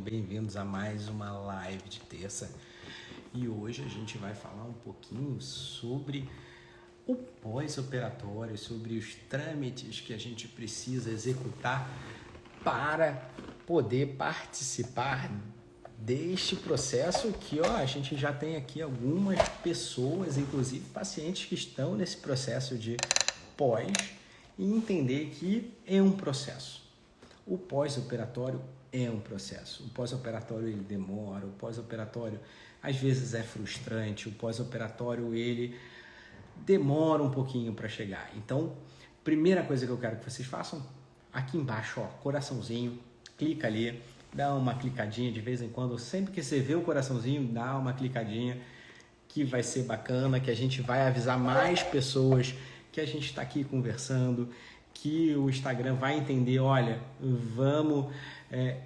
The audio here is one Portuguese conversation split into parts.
Bem-vindos a mais uma live de terça e hoje a gente vai falar um pouquinho sobre o pós-operatório, sobre os trâmites que a gente precisa executar para poder participar deste processo que a gente já tem aqui algumas pessoas, inclusive pacientes que estão nesse processo de pós e entender que é um processo. O pós-operatório é um processo. O pós-operatório ele demora, o pós-operatório às vezes é frustrante, o pós-operatório ele demora um pouquinho para chegar. Então, primeira coisa que eu quero que vocês façam, aqui embaixo, coraçãozinho, clica ali, dá uma clicadinha de vez em quando, sempre que você vê o coraçãozinho, dá uma clicadinha, que vai ser bacana, que a gente vai avisar mais pessoas que a gente está aqui conversando, que o Instagram vai entender, olha, vamos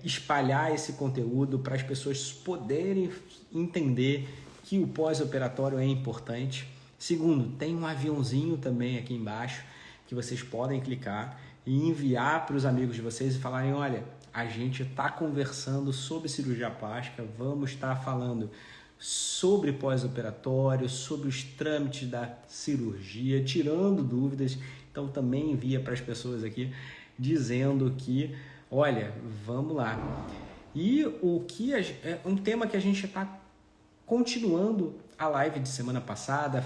espalhar esse conteúdo para as pessoas poderem entender que o pós-operatório é importante. Segundo, tem um aviãozinho também aqui embaixo que vocês podem clicar e enviar para os amigos de vocês e falarem, olha, a gente está conversando sobre cirurgia plástica, vamos estar falando sobre pós-operatório, sobre os trâmites da cirurgia, tirando dúvidas. Então também envia para as pessoas aqui dizendo que, olha, vamos lá. E um tema que a gente está continuando a live de semana passada,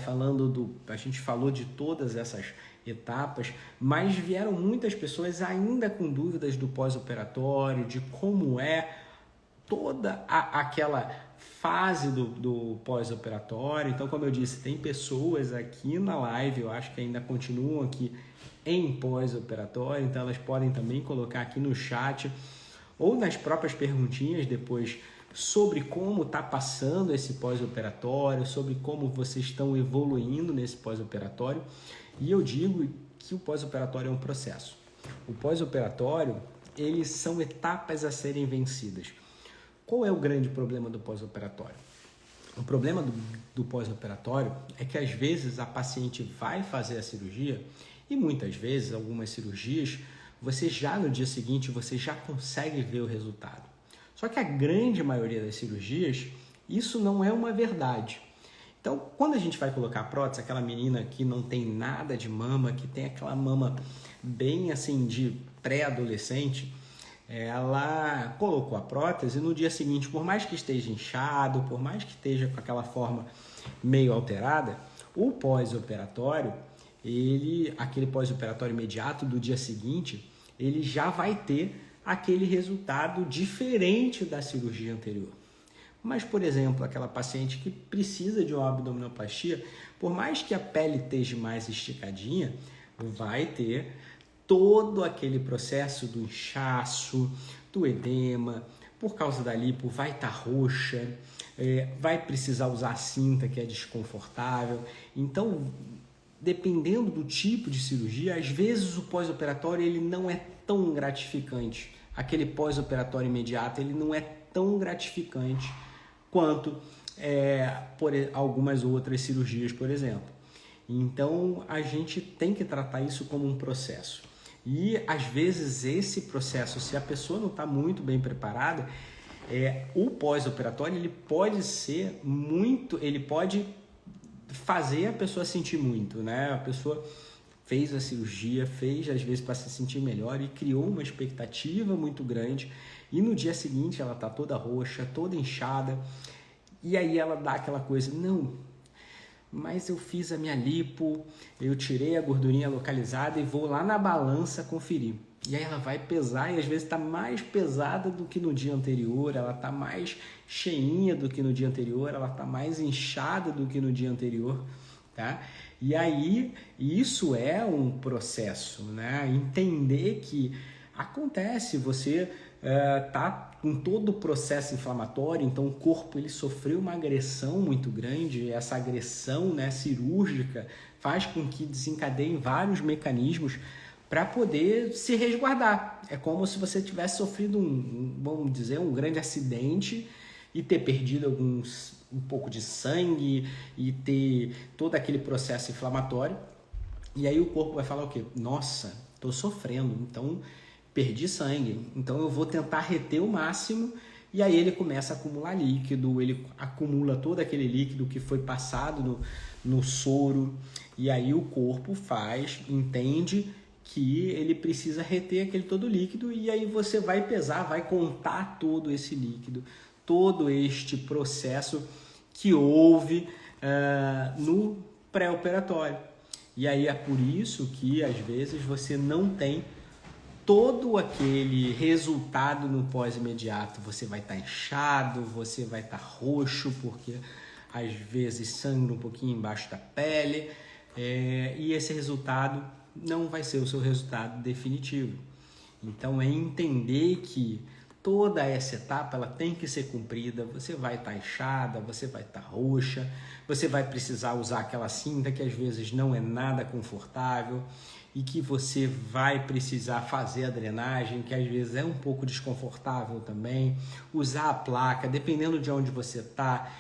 a gente falou de todas essas etapas, mas vieram muitas pessoas ainda com dúvidas do pós-operatório, de como é toda aquela fase do pós-operatório. Então, como eu disse, tem pessoas aqui na live, eu acho que ainda continuam aqui em pós-operatório, então elas podem também colocar aqui no chat ou nas próprias perguntinhas depois sobre como está passando esse pós-operatório, sobre como vocês estão evoluindo nesse pós-operatório. E eu digo que o pós-operatório é um processo. O pós-operatório, eles são etapas a serem vencidas. Qual é o grande problema do pós-operatório? O problema do pós-operatório é que às vezes a paciente vai fazer a cirurgia e muitas vezes, algumas cirurgias, você já no dia seguinte, você já consegue ver o resultado. Só que a grande maioria das cirurgias, isso não é uma verdade. Então, quando a gente vai colocar a prótese, aquela menina que não tem nada de mama, que tem aquela mama bem assim de pré-adolescente, ela colocou a prótese e no dia seguinte, por mais que esteja inchado, por mais que esteja com aquela forma meio alterada, o pós-operatório, aquele pós-operatório imediato do dia seguinte, ele já vai ter aquele resultado diferente da cirurgia anterior. Mas, por exemplo, aquela paciente que precisa de uma abdominoplastia, por mais que a pele esteja mais esticadinha, vai ter todo aquele processo do inchaço, do edema, por causa da lipo, vai estar roxa, vai precisar usar a cinta, que é desconfortável. Então, dependendo do tipo de cirurgia, às vezes o pós-operatório ele não é tão gratificante. Aquele pós-operatório imediato ele não é tão gratificante quanto por algumas outras cirurgias, por exemplo. Então, a gente tem que tratar isso como um processo. E, às vezes, esse processo, se a pessoa não está muito bem preparada, o pós-operatório ele pode fazer a pessoa sentir muito, né? A pessoa fez a cirurgia, às vezes para se sentir melhor e criou uma expectativa muito grande e no dia seguinte ela está toda roxa, toda inchada e aí ela dá aquela coisa, não, mas eu fiz a minha lipo, eu tirei a gordurinha localizada e vou lá na balança conferir. E aí ela vai pesar e às vezes está mais pesada do que no dia anterior, ela está mais cheinha do que no dia anterior, ela está mais inchada do que no dia anterior, tá? E aí isso é um processo, né? Entender que acontece, você tá com todo o processo inflamatório, então o corpo ele sofreu uma agressão muito grande, essa agressão, né, cirúrgica faz com que desencadeiem vários mecanismos para poder se resguardar. É como se você tivesse sofrido vamos dizer, um grande acidente e ter perdido um pouco de sangue e ter todo aquele processo inflamatório. E aí o corpo vai falar o quê? Nossa, estou sofrendo, então perdi sangue. Então eu vou tentar reter o máximo e aí ele começa a acumular líquido, ele acumula todo aquele líquido que foi passado no soro, e aí o corpo entende que ele precisa reter aquele todo líquido, e aí você vai pesar, vai contar todo esse líquido, todo este processo que houve no pré-operatório. E aí é por isso que às vezes você não tem todo aquele resultado no pós-imediato. Você vai estar inchado, você vai estar roxo, porque às vezes sangra um pouquinho embaixo da pele, e esse resultado não vai ser o seu resultado definitivo. Então é entender que toda essa etapa ela tem que ser cumprida. Você vai estar inchada, você vai estar roxa, você vai precisar usar aquela cinta que às vezes não é nada confortável e que você vai precisar fazer a drenagem, que às vezes é um pouco desconfortável também, usar a placa, dependendo de onde você está,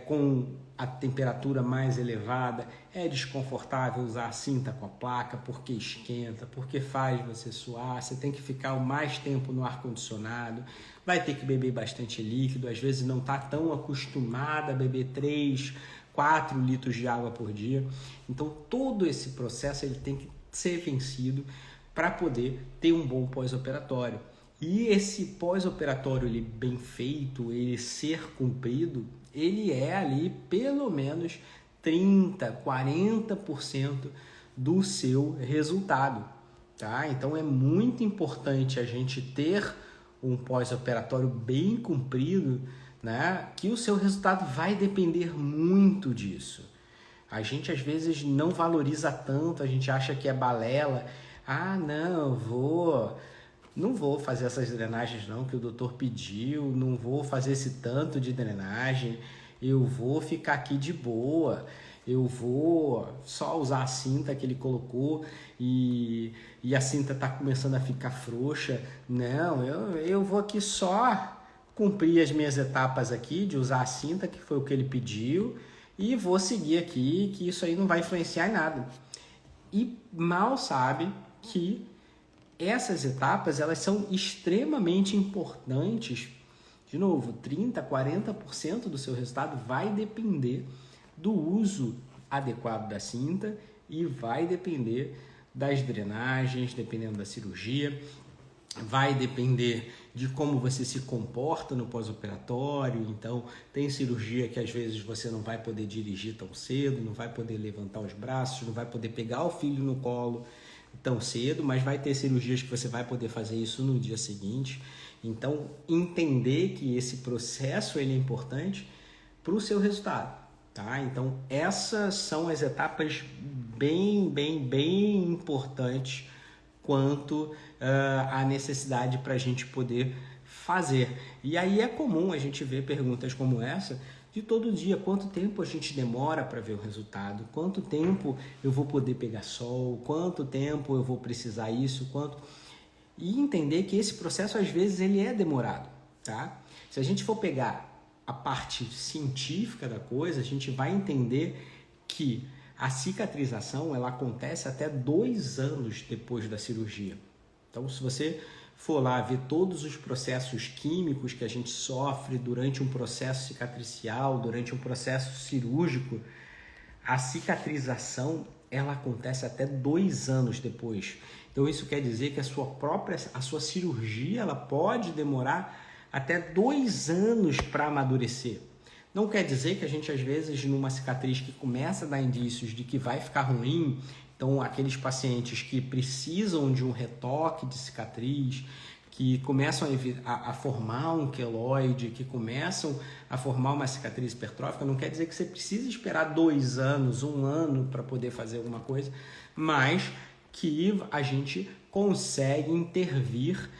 com a temperatura mais elevada, é desconfortável usar a cinta com a placa, porque esquenta, porque faz você suar, você tem que ficar o mais tempo no ar-condicionado, vai ter que beber bastante líquido, às vezes não está tão acostumada a beber 3, 4 litros de água por dia. Então todo esse processo ele tem que ser vencido para poder ter um bom pós-operatório. E esse pós-operatório ele bem feito, ele ser cumprido, ele é ali pelo menos 30%, 40% do seu resultado, tá? Então é muito importante a gente ter um pós-operatório bem cumprido, né? Que o seu resultado vai depender muito disso. A gente às vezes não valoriza tanto, a gente acha que é balela. Ah, não vou fazer essas drenagens não, que o doutor pediu, não vou fazer esse tanto de drenagem, eu vou ficar aqui de boa, eu vou só usar a cinta que ele colocou e a cinta está começando a ficar frouxa. Não, eu vou aqui só cumprir as minhas etapas aqui de usar a cinta, que foi o que ele pediu, e vou seguir aqui, que isso aí não vai influenciar em nada. E mal sabe que essas etapas elas são extremamente importantes. De novo, 30%, 40% do seu resultado vai depender do uso adequado da cinta e vai depender das drenagens, dependendo da cirurgia, vai depender de como você se comporta no pós-operatório. Então, tem cirurgia que às vezes você não vai poder dirigir tão cedo, não vai poder levantar os braços, não vai poder pegar o filho no colo tão cedo, mas vai ter cirurgias que você vai poder fazer isso no dia seguinte. Então, entender que esse processo ele é importante para o seu resultado, tá? Então, essas são as etapas bem importantes quanto à necessidade para a gente poder fazer. E aí é comum a gente ver perguntas como essa de todo dia. Quanto tempo a gente demora para ver o resultado? Quanto tempo eu vou poder pegar sol? Quanto tempo eu vou precisar isso? E entender que esse processo às vezes ele é demorado, tá? Se a gente for pegar a parte científica da coisa, a gente vai entender que a cicatrização ela acontece até 2 anos depois da cirurgia. Então, se você for lá ver todos os processos químicos que a gente sofre durante um processo cicatricial, durante um processo cirúrgico, a cicatrização ela acontece até 2 anos depois. Então, isso quer dizer que a sua cirurgia ela pode demorar até 2 anos para amadurecer. Não quer dizer que a gente, às vezes, numa cicatriz que começa a dar indícios de que vai ficar ruim, então aqueles pacientes que precisam de um retoque de cicatriz, que começam a formar um queloide, que começam a formar uma cicatriz hipertrófica, não quer dizer que você precisa esperar 2 anos, 1 ano para poder fazer alguma coisa, mas que a gente consegue intervir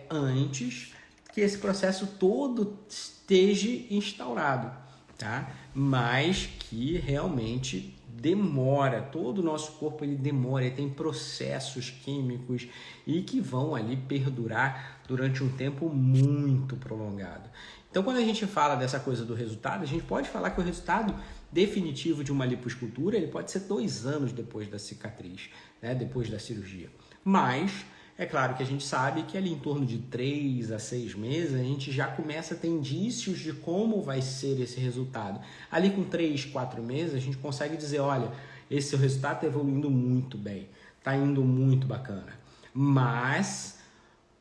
antes que esse processo todo esteja instaurado, tá? Mas que realmente demora, todo o nosso corpo ele demora, ele tem processos químicos e que vão ali perdurar durante um tempo muito prolongado. Então, quando a gente fala dessa coisa do resultado, a gente pode falar que o resultado definitivo de uma lipoescultura ele pode ser 2 anos depois da cicatriz, né? Depois da cirurgia. Mas É claro que a gente sabe que ali em torno de 3 a 6 meses a gente já começa a ter indícios de como vai ser esse resultado. Ali com 3, 4 meses a gente consegue dizer, olha, esse seu resultado está evoluindo muito bem, está indo muito bacana. Mas,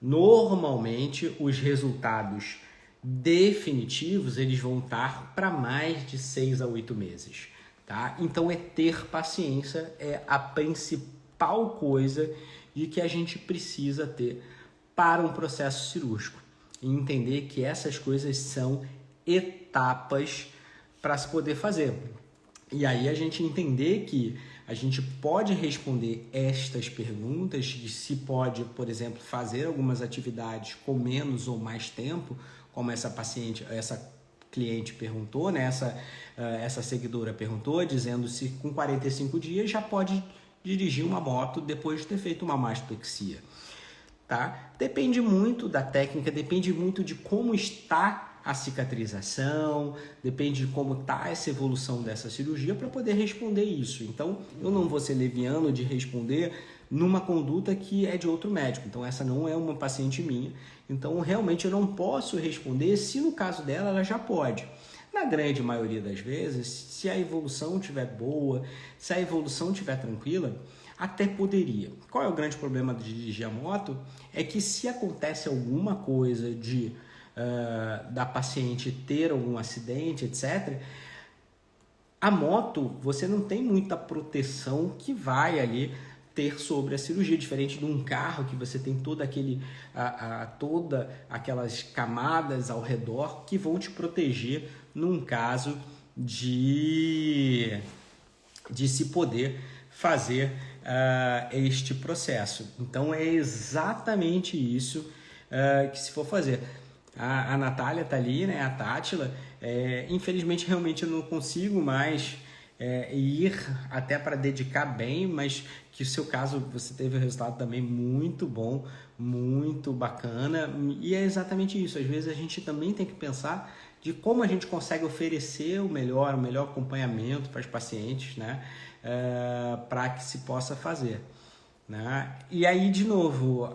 normalmente, os resultados definitivos eles vão estar para mais de 6 a 8 meses. Tá? Então, ter paciência é a principal coisa de que a gente precisa ter para um processo cirúrgico. E entender que essas coisas são etapas para se poder fazer. E aí a gente entender que a gente pode responder estas perguntas, de se pode, por exemplo, fazer algumas atividades com menos ou mais tempo, como essa cliente perguntou, né? Essa seguidora perguntou, dizendo se com 45 dias já pode dirigir uma moto depois de ter feito uma mastopexia. Tá? Depende muito da técnica, depende muito de como está a cicatrização, depende de como está essa evolução dessa cirurgia para poder responder isso. Então, eu não vou ser leviano de responder numa conduta que é de outro médico. Então, essa não é uma paciente minha. Então, realmente, eu não posso responder se no caso dela, ela já pode. Na grande maioria das vezes, se a evolução estiver boa, se a evolução estiver tranquila, até poderia. Qual é o grande problema de dirigir a moto? É que se acontece alguma coisa da paciente ter algum acidente, etc., a moto, você não tem muita proteção que vai ali ter sobre a cirurgia, diferente de um carro que você tem toda aquelas camadas ao redor que vão te proteger num caso de se poder fazer este processo. Então é exatamente isso que se for fazer. A Natália está ali, né? A Tátila. Infelizmente, realmente eu não consigo mais ir até para dedicar bem, mas que o seu caso você teve um resultado também muito bom, muito bacana, e é exatamente isso. Às vezes a gente também tem que pensar de como a gente consegue oferecer o melhor acompanhamento para os pacientes, né? Para que se possa fazer, né? E aí, de novo,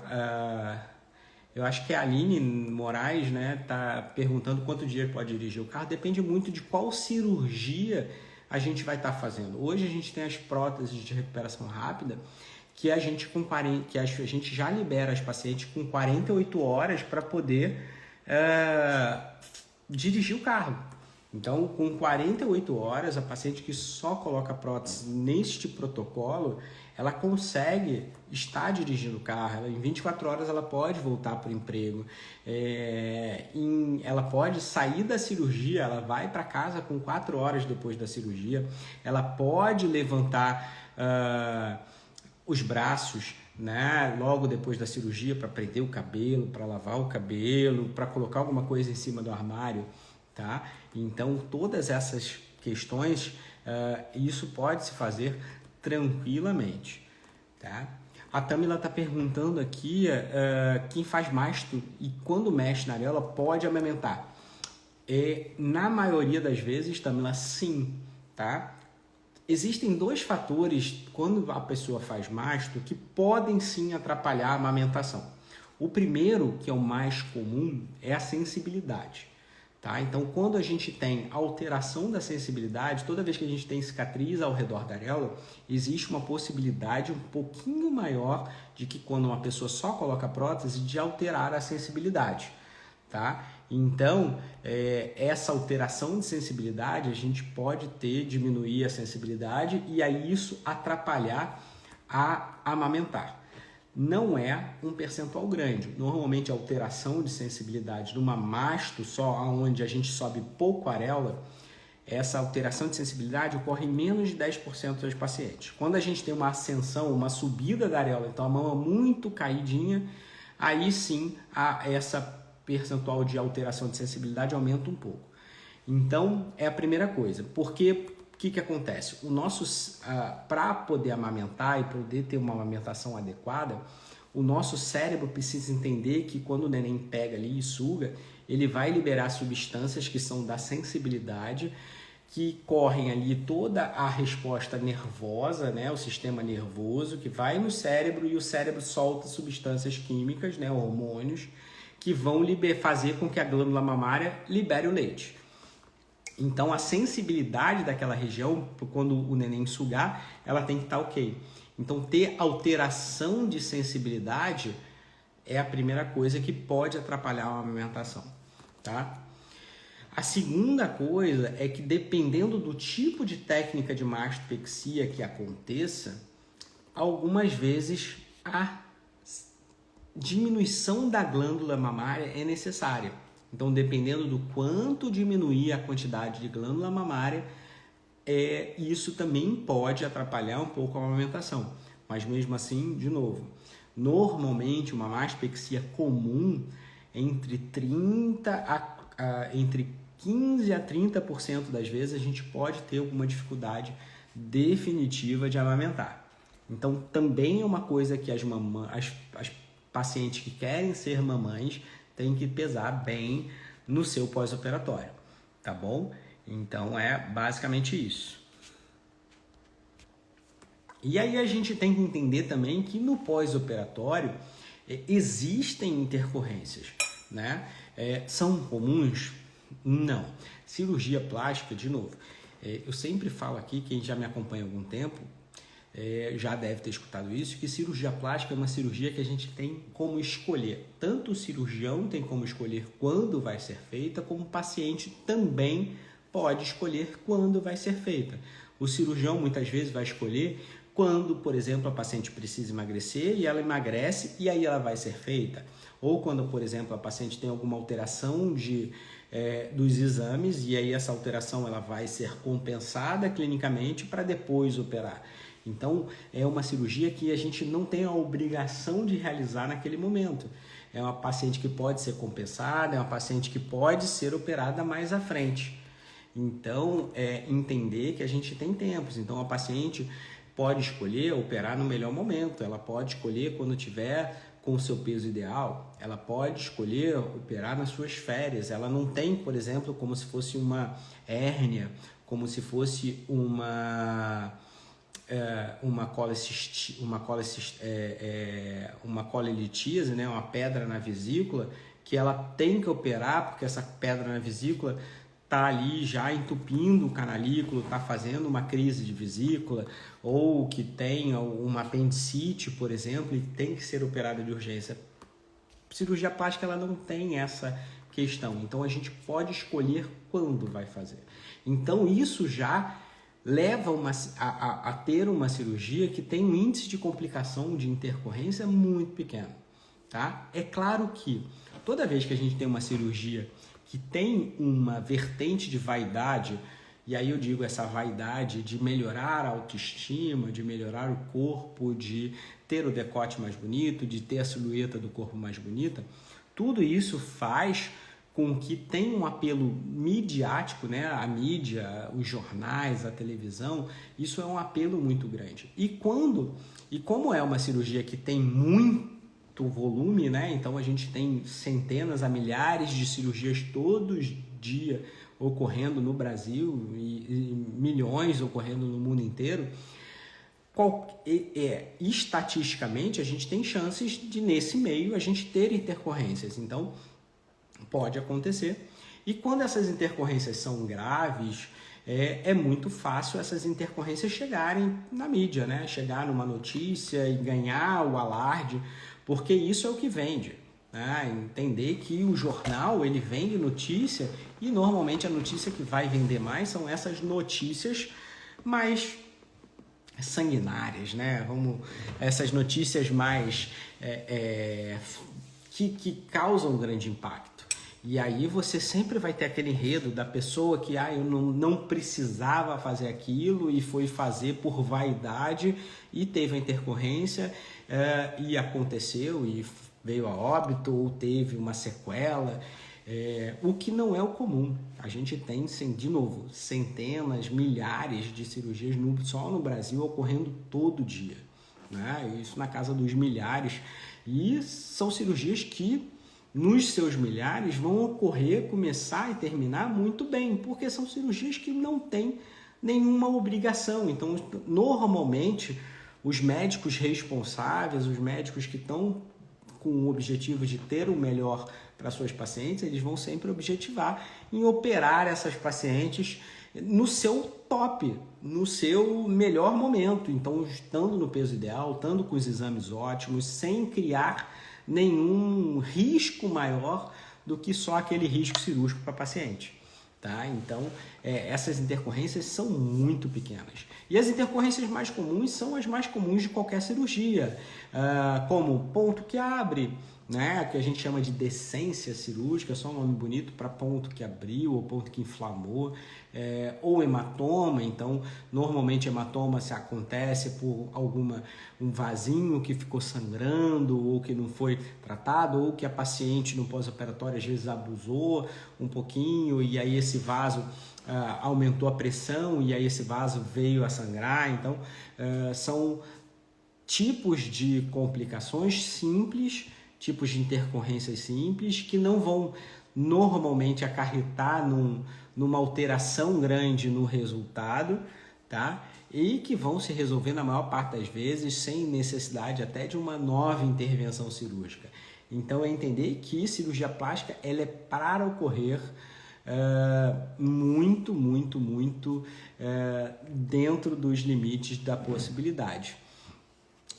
eu acho que a Aline Moraes, né, tá perguntando quanto dia pode dirigir o carro. Depende muito de qual cirurgia a gente vai estar fazendo. Hoje a gente tem as próteses de recuperação rápida que a gente já libera as pacientes com 48 horas para poder dirigir o carro. Então, com 48 horas, a paciente que só coloca prótese neste protocolo, ela consegue estar dirigindo o carro. Em 24 horas ela pode voltar para o emprego. Ela pode sair da cirurgia, ela vai para casa com 4 horas depois da cirurgia. Ela pode levantar os braços, né, logo depois da cirurgia para prender o cabelo, para lavar o cabelo, para colocar alguma coisa em cima do armário. Tá? Então, todas essas questões, isso pode se fazer tranquilamente. Tá? A Tamila está perguntando aqui quem faz masto e quando mexe na areola pode amamentar. Na maioria das vezes, Tamila, sim. Tá? Existem 2 fatores quando a pessoa faz masto que podem sim atrapalhar a amamentação. O primeiro, que é o mais comum, é a sensibilidade. Tá? Então, quando a gente tem alteração da sensibilidade, toda vez que a gente tem cicatriz ao redor da areola, existe uma possibilidade um pouquinho maior de que quando uma pessoa só coloca prótese, de alterar a sensibilidade. Tá? Então, essa alteração de sensibilidade, a gente pode diminuir a sensibilidade e aí isso atrapalhar a amamentar. Não é um percentual grande. Normalmente a alteração de sensibilidade numa masto só, onde a gente sobe pouco a areola, essa alteração de sensibilidade ocorre em menos de 10% dos pacientes. Quando a gente tem uma ascensão, uma subida da areola, então a mama muito caidinha, aí sim essa percentual de alteração de sensibilidade aumenta um pouco. Então é a primeira coisa, porque o que acontece? Para poder amamentar e poder ter uma amamentação adequada, o nosso cérebro precisa entender que quando o neném pega ali e suga, ele vai liberar substâncias que são da sensibilidade, que correm ali toda a resposta nervosa, né, o sistema nervoso que vai no cérebro e o cérebro solta substâncias químicas, né, hormônios, que vão fazer com que a glândula mamária libere o leite. Então a sensibilidade daquela região, quando o neném sugar, ela tem que estar ok. Então ter alteração de sensibilidade é a primeira coisa que pode atrapalhar a amamentação, tá? A segunda coisa é que dependendo do tipo de técnica de mastopexia que aconteça, algumas vezes a diminuição da glândula mamária é necessária. Então, dependendo do quanto diminuir a quantidade de glândula mamária, isso também pode atrapalhar um pouco a amamentação. Mas mesmo assim, de novo, normalmente uma mastopexia comum entre 15 a 30% das vezes a gente pode ter alguma dificuldade definitiva de amamentar. Então também é uma coisa que as pacientes que querem ser mamães têm que pesar bem no seu pós-operatório, tá bom? Então é basicamente isso. E aí a gente tem que entender também que no pós-operatório existem intercorrências, né? São comuns? Não. Cirurgia plástica, de novo, eu sempre falo aqui, quem já me acompanha há algum tempo, já deve ter escutado isso, que cirurgia plástica é uma cirurgia que a gente tem como escolher. Tanto o cirurgião tem como escolher quando vai ser feita, como o paciente também pode escolher quando vai ser feita. O cirurgião muitas vezes vai escolher quando, por exemplo, a paciente precisa emagrecer e ela emagrece e aí ela vai ser feita. Ou quando, por exemplo, a paciente tem alguma alteração dos exames e aí essa alteração ela vai ser compensada clinicamente para depois operar. Então, é uma cirurgia que a gente não tem a obrigação de realizar naquele momento. É uma paciente que pode ser compensada, é uma paciente que pode ser operada mais à frente. Então, entender que a gente tem tempos. Então, a paciente pode escolher operar no melhor momento, ela pode escolher quando tiver com o seu peso ideal, ela pode escolher operar nas suas férias, ela não tem, por exemplo, como se fosse uma hérnia, como se fosse uma colelitíase, né, uma pedra na vesícula, que ela tem que operar porque essa pedra na vesícula está ali já entupindo o canalículo, está fazendo uma crise de vesícula, ou que tem uma apendicite, por exemplo, e tem que ser operada de urgência. Cirurgia plástica ela não tem essa questão, então a gente pode escolher quando vai fazer. Então isso já leva a ter uma cirurgia que tem um índice de complicação de intercorrência muito pequeno, tá? É claro que toda vez que a gente tem uma cirurgia que tem uma vertente de vaidade, e aí eu digo essa vaidade de melhorar a autoestima, de melhorar o corpo, de ter o decote mais bonito, de ter a silhueta do corpo mais bonita, tudo isso faz com que tenha um apelo midiático, né? A mídia, os jornais, a televisão, isso é um apelo muito grande. E como é uma cirurgia que tem muito volume, né? Então a gente tem centenas a milhares de cirurgias todos dia ocorrendo no Brasil e milhões ocorrendo no mundo inteiro. Estatisticamente a gente tem chances de nesse meio a gente ter intercorrências, então pode acontecer. E quando essas intercorrências são graves, é muito fácil essas intercorrências chegarem na mídia, né? Chegar numa notícia e ganhar o alarde, porque isso é o que vende, né? Entender que o jornal ele vende notícia e normalmente a notícia que vai vender mais são essas notícias mais sanguinárias, né? Essas notícias mais que causam grande impacto. E aí você sempre vai ter aquele enredo da pessoa que eu não precisava fazer aquilo e foi fazer por vaidade e teve a intercorrência e aconteceu e veio a óbito ou teve uma sequela, o que não é o comum. A gente tem, de novo, centenas, milhares de cirurgias só no Brasil ocorrendo todo dia, né? Isso na casa dos milhares. E são cirurgias que nos seus milhares vão ocorrer, começar e terminar muito bem, porque são cirurgias que não têm nenhuma obrigação. Então, normalmente, os médicos responsáveis, os médicos que estão com o objetivo de ter o melhor para suas pacientes, eles vão sempre objetivar em operar essas pacientes no seu top, no seu melhor momento. Então, estando no peso ideal, estando com os exames ótimos, sem criar nenhum risco maior do que só aquele risco cirúrgico para paciente. Tá? Então, essas intercorrências são muito pequenas. E as intercorrências mais comuns são as mais comuns de qualquer cirurgia, como ponto que abre, né? Que a gente chama de decência cirúrgica, só um nome bonito para ponto que abriu ou ponto que inflamou, ou hematoma. Então, normalmente hematoma se acontece por um vasinho que ficou sangrando ou que não foi tratado, ou que a paciente no pós-operatório às vezes abusou um pouquinho e aí esse vaso aumentou a pressão e aí esse vaso veio a sangrar. Então, são tipos de complicações simples, tipos de intercorrências simples que não vão normalmente acarretar numa alteração grande no resultado, tá? E que vão se resolver na maior parte das vezes sem necessidade até de uma nova intervenção cirúrgica. Então, é entender que cirurgia plástica ela é para ocorrer muito dentro dos limites da possibilidade.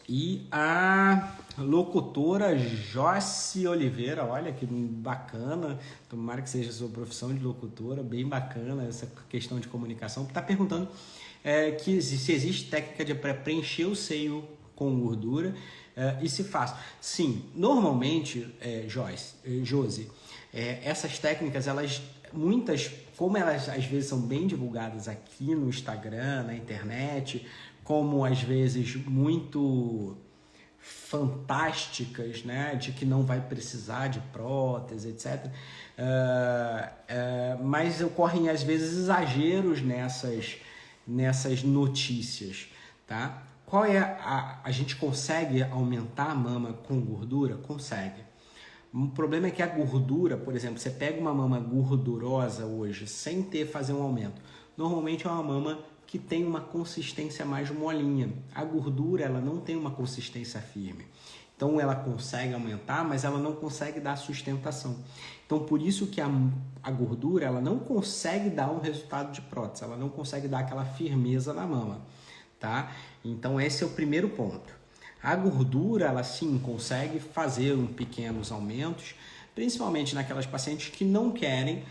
E a locutora Joyce Oliveira, olha que bacana, tomara que seja a sua profissão de locutora, bem bacana essa questão de comunicação, está perguntando que se existe técnica de preencher o seio com gordura e se faz. Sim, normalmente, Josi, essas técnicas, como elas às vezes são bem divulgadas aqui no Instagram, na internet, como às vezes muito fantásticas, né, de que não vai precisar de prótese, etc. Mas ocorrem às vezes exageros nessas notícias, tá? Qual é a gente consegue aumentar a mama com gordura? Consegue. O problema é que a gordura, por exemplo, você pega uma mama gordurosa hoje, sem fazer um aumento, normalmente é uma mama que tem uma consistência mais molinha. A gordura, ela não tem uma consistência firme. Então, ela consegue aumentar, mas ela não consegue dar sustentação. Então, por isso que a gordura, ela não consegue dar um resultado de prótese, ela não consegue dar aquela firmeza na mama, tá? Então, esse é o primeiro ponto. A gordura, ela sim consegue fazer pequenos aumentos, principalmente naquelas pacientes que não querem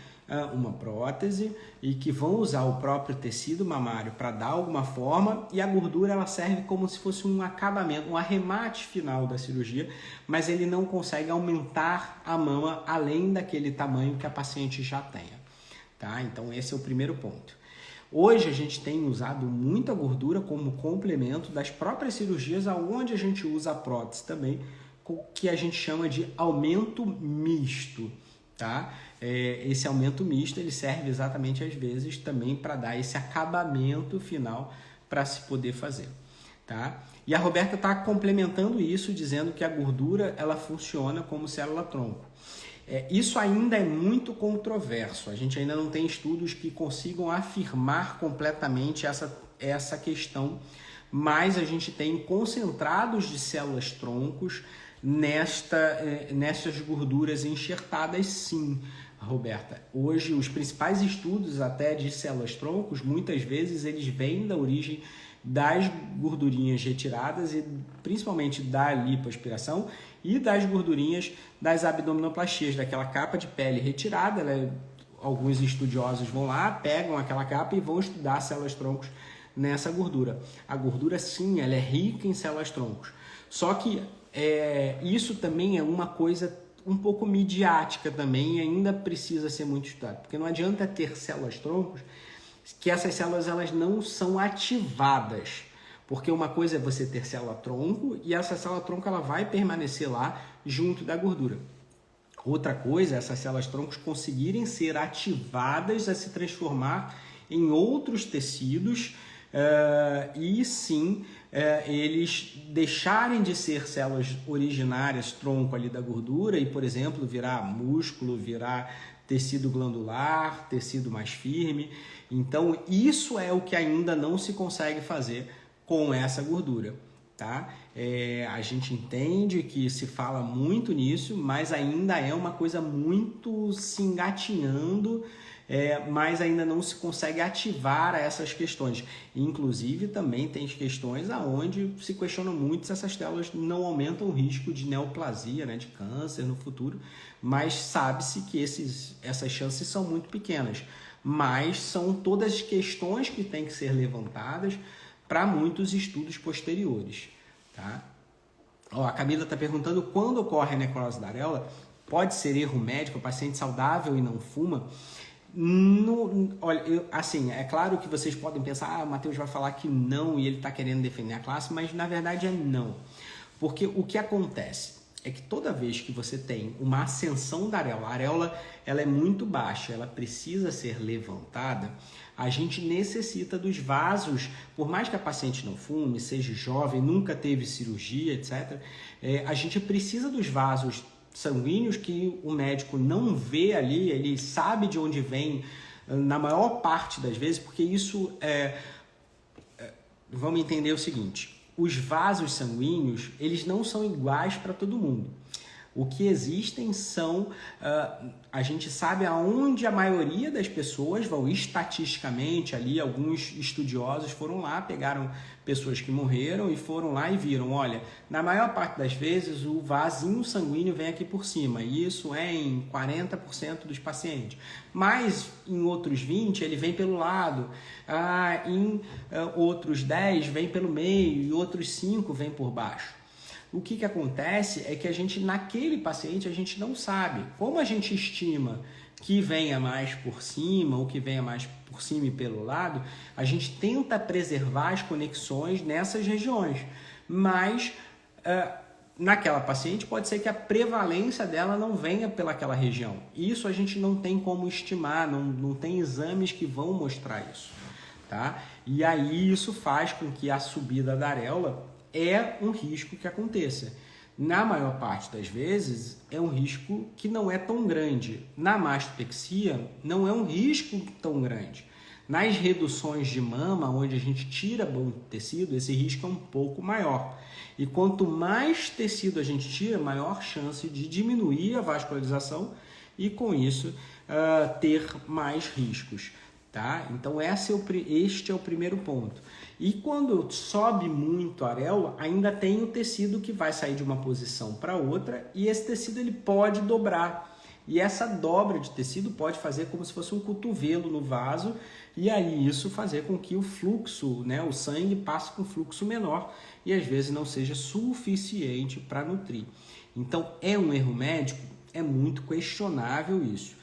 uma prótese e que vão usar o próprio tecido mamário para dar alguma forma, e a gordura ela serve como se fosse um acabamento, um arremate final da cirurgia, mas ele não consegue aumentar a mama além daquele tamanho que a paciente já tenha, tá? Então esse é o primeiro ponto. Hoje a gente tem usado muita gordura como complemento das próprias cirurgias, onde a gente usa a prótese também, que a gente chama de aumento misto, tá? Esse aumento misto ele serve exatamente às vezes também para dar esse acabamento final para se poder fazer, tá? E a Roberta está complementando isso, dizendo que a gordura ela funciona como célula-tronco. Isso ainda é muito controverso, a gente ainda não tem estudos que consigam afirmar completamente essa questão, mas a gente tem concentrados de células-troncos nessas gorduras enxertadas, sim, Roberta. Hoje, os principais estudos até de células-troncos, muitas vezes eles vêm da origem das gordurinhas retiradas e principalmente da lipoaspiração e das gordurinhas das abdominoplastias, daquela capa de pele retirada. Alguns estudiosos vão lá, pegam aquela capa e vão estudar células-troncos nessa gordura. A gordura, sim, ela é rica em células-troncos. Só que isso também é uma coisa um pouco midiática também e ainda precisa ser muito estudado, porque não adianta ter células-troncos que essas células elas não são ativadas, porque uma coisa é você ter célula-tronco e essa célula-tronco ela vai permanecer lá junto da gordura. Outra coisa é essas células-troncos conseguirem ser ativadas a se transformar em outros tecidos e sim eles deixarem de ser células originárias, tronco ali da gordura, e, por exemplo, virar músculo, virar tecido glandular, tecido mais firme. Então, isso é o que ainda não se consegue fazer com essa gordura, tá? A gente entende que se fala muito nisso, mas ainda é uma coisa muito se engatinhando, mas ainda não se consegue ativar essas questões. Inclusive, também tem questões aonde se questiona muito se essas células não aumentam o risco de neoplasia, né, de câncer no futuro, mas sabe-se que essas chances são muito pequenas. Mas são todas questões que têm que ser levantadas para muitos estudos posteriores, tá? A Camila está perguntando quando ocorre a necrose da areola. Pode ser erro médico, o paciente saudável e não fuma? Olha, assim, é claro que vocês podem pensar, o Matheus vai falar que não e ele está querendo defender a classe, mas na verdade é não. Porque o que acontece é que toda vez que você tem uma ascensão da areola, a areola ela é muito baixa, ela precisa ser levantada, a gente necessita dos vasos, por mais que a paciente não fume, seja jovem, nunca teve cirurgia, etc., a gente precisa dos vasos sanguíneos que o médico não vê ali, ele sabe de onde vem na maior parte das vezes, porque isso vamos entender o seguinte, os vasos sanguíneos, eles não são iguais para todo mundo. O que existem são, a gente sabe aonde a maioria das pessoas vão, estatisticamente ali, alguns estudiosos foram lá, pegaram pessoas que morreram e foram lá e viram, olha, na maior parte das vezes o vasinho sanguíneo vem aqui por cima, e isso é em 40% dos pacientes, mas em outros 20 ele vem pelo lado, em outros 10 vem pelo meio e outros 5 vem por baixo. O que acontece é que a gente, naquele paciente, a gente não sabe. Como a gente estima que venha mais por cima ou que venha mais por cima e pelo lado, a gente tenta preservar as conexões nessas regiões. Mas naquela paciente pode ser que a prevalência dela não venha pelaquela região. Isso a gente não tem como estimar, não tem exames que vão mostrar isso, tá? E aí isso faz com que a subida da areola é um risco que aconteça. Na maior parte das vezes, é um risco que não é tão grande. Na mastopexia, não é um risco tão grande. Nas reduções de mama, onde a gente tira muito tecido, esse risco é um pouco maior. E quanto mais tecido a gente tira, maior chance de diminuir a vascularização e, com isso, ter mais riscos. Tá? Então, este é o primeiro ponto. E quando sobe muito a areola, ainda tem o tecido que vai sair de uma posição para outra e esse tecido ele pode dobrar. E essa dobra de tecido pode fazer como se fosse um cotovelo no vaso e aí isso fazer com que o fluxo, né, o sangue passe com fluxo menor e às vezes não seja suficiente para nutrir. Então, é um erro médico? É muito questionável isso.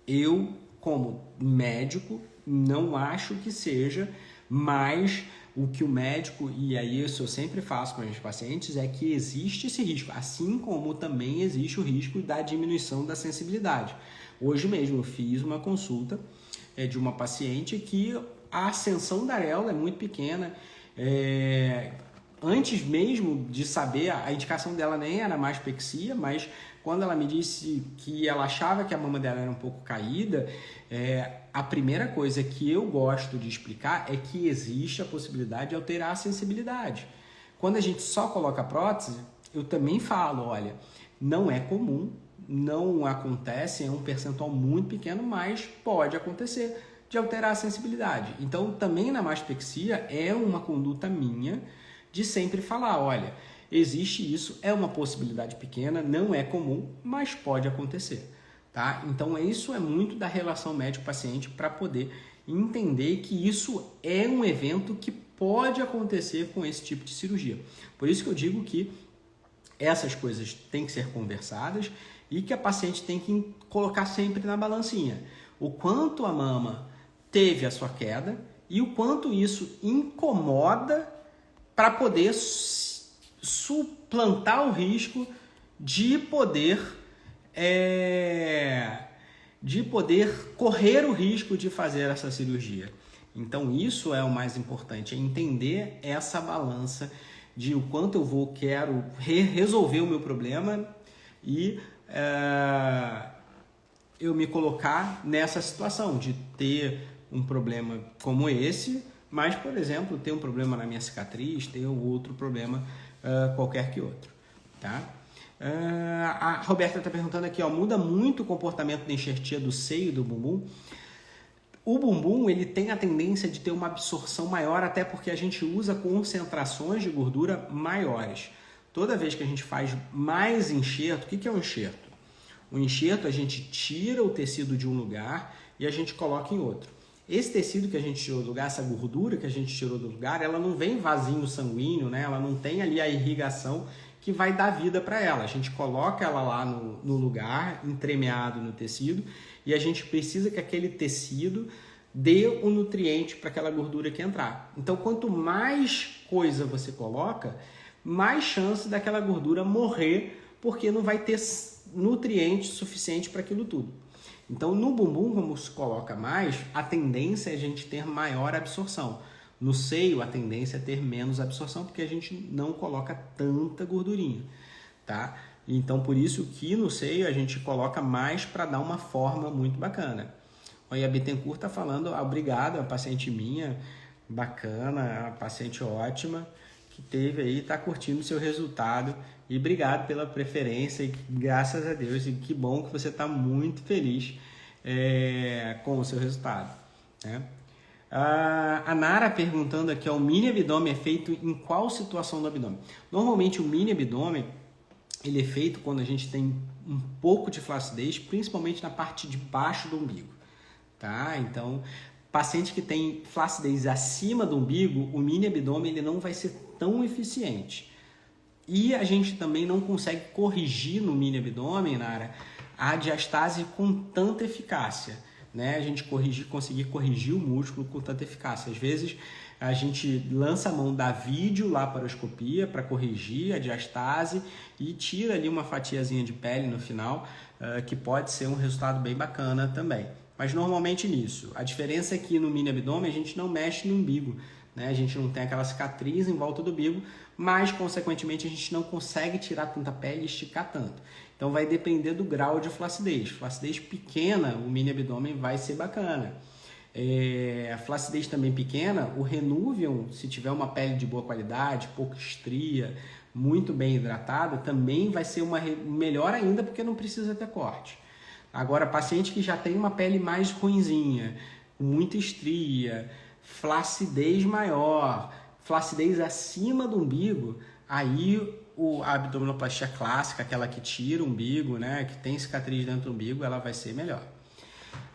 Eu, como médico, não acho que seja, mas o que o médico, e aí isso eu sempre faço com os meus pacientes, é que existe esse risco, assim como também existe o risco da diminuição da sensibilidade. Hoje mesmo eu fiz uma consulta de uma paciente que a ascensão da areola é muito pequena, antes mesmo de saber, a indicação dela nem era mastopexia, mas quando ela me disse que ela achava que a mama dela era um pouco caída, a primeira coisa que eu gosto de explicar é que existe a possibilidade de alterar a sensibilidade. Quando a gente só coloca a prótese, eu também falo, olha, não é comum, não acontece, é um percentual muito pequeno, mas pode acontecer de alterar a sensibilidade. Então, também na mastopexia é uma conduta minha de sempre falar, olha, existe isso, é uma possibilidade pequena, não é comum, mas pode acontecer. Tá? Então, isso é muito da relação médico-paciente para poder entender que isso é um evento que pode acontecer com esse tipo de cirurgia. Por isso que eu digo que essas coisas têm que ser conversadas e que a paciente tem que colocar sempre na balancinha. O quanto a mama teve a sua queda e o quanto isso incomoda para poder suplantar o risco de poder correr o risco de fazer essa cirurgia. Então isso é o mais importante, é entender essa balança de o quanto eu quero resolver o meu problema e eu me colocar nessa situação de ter um problema como esse, mas, por exemplo, ter um problema na minha cicatriz, ter outro problema qualquer que outro, tá? A Roberta está perguntando aqui, muda muito o comportamento da enxertia do seio e do bumbum? O bumbum, ele tem a tendência de ter uma absorção maior, até porque a gente usa concentrações de gordura maiores. Toda vez que a gente faz mais enxerto, o que é um enxerto? O enxerto, a gente tira o tecido de um lugar e a gente coloca em outro. Esse tecido que a gente tirou do lugar, essa gordura que a gente tirou do lugar, ela não vem vasinho sanguíneo, né? Ela não tem ali a irrigação que vai dar vida para ela. A gente coloca ela lá no lugar, entremeado no tecido, e a gente precisa que aquele tecido dê o nutriente para aquela gordura que entrar. Então, quanto mais coisa você coloca, mais chance daquela gordura morrer, porque não vai ter nutriente suficiente para aquilo tudo. Então, no bumbum, como se coloca mais, a tendência é a gente ter maior absorção. No seio, a tendência é ter menos absorção, porque a gente não coloca tanta gordurinha, tá? Então, por isso que no seio a gente coloca mais para dar uma forma muito bacana. Olha, a Bittencourt está falando, obrigado, a paciente minha, bacana, a paciente ótima, que teve aí, está curtindo o seu resultado. E obrigado pela preferência, e graças a Deus, e que bom que você está muito feliz com o seu resultado, né? A Nara perguntando aqui, o mini abdômen é feito em qual situação do abdômen? Normalmente o mini abdômen, ele é feito quando a gente tem um pouco de flacidez, principalmente na parte de baixo do umbigo, tá? Então, paciente que tem flacidez acima do umbigo, o mini abdômen ele não vai ser tão eficiente. E a gente também não consegue corrigir no mini abdômen, Nara, a diastase com tanta eficácia, né? A gente conseguir corrigir o músculo com tanta eficácia. Às vezes a gente lança a mão da videolaparoscopia para corrigir a diastase e tira ali uma fatiazinha de pele no final, que pode ser um resultado bem bacana também. Mas normalmente nisso. A diferença é que no mini abdômen a gente não mexe no umbigo, né? A gente não tem aquela cicatriz em volta do umbigo, mas consequentemente a gente não consegue tirar tanta pele e esticar tanto. Então vai depender do grau de flacidez. Flacidez pequena, o mini abdômen vai ser bacana. A flacidez também pequena, o Renuvium, se tiver uma pele de boa qualidade, pouca estria, muito bem hidratada, também vai ser melhor ainda, porque não precisa ter corte. Agora, paciente que já tem uma pele mais ruinzinha, muita estria, flacidez maior, flacidez acima do umbigo, aí a abdominoplastia clássica, aquela que tira o umbigo, né, que tem cicatriz dentro do umbigo, ela vai ser melhor.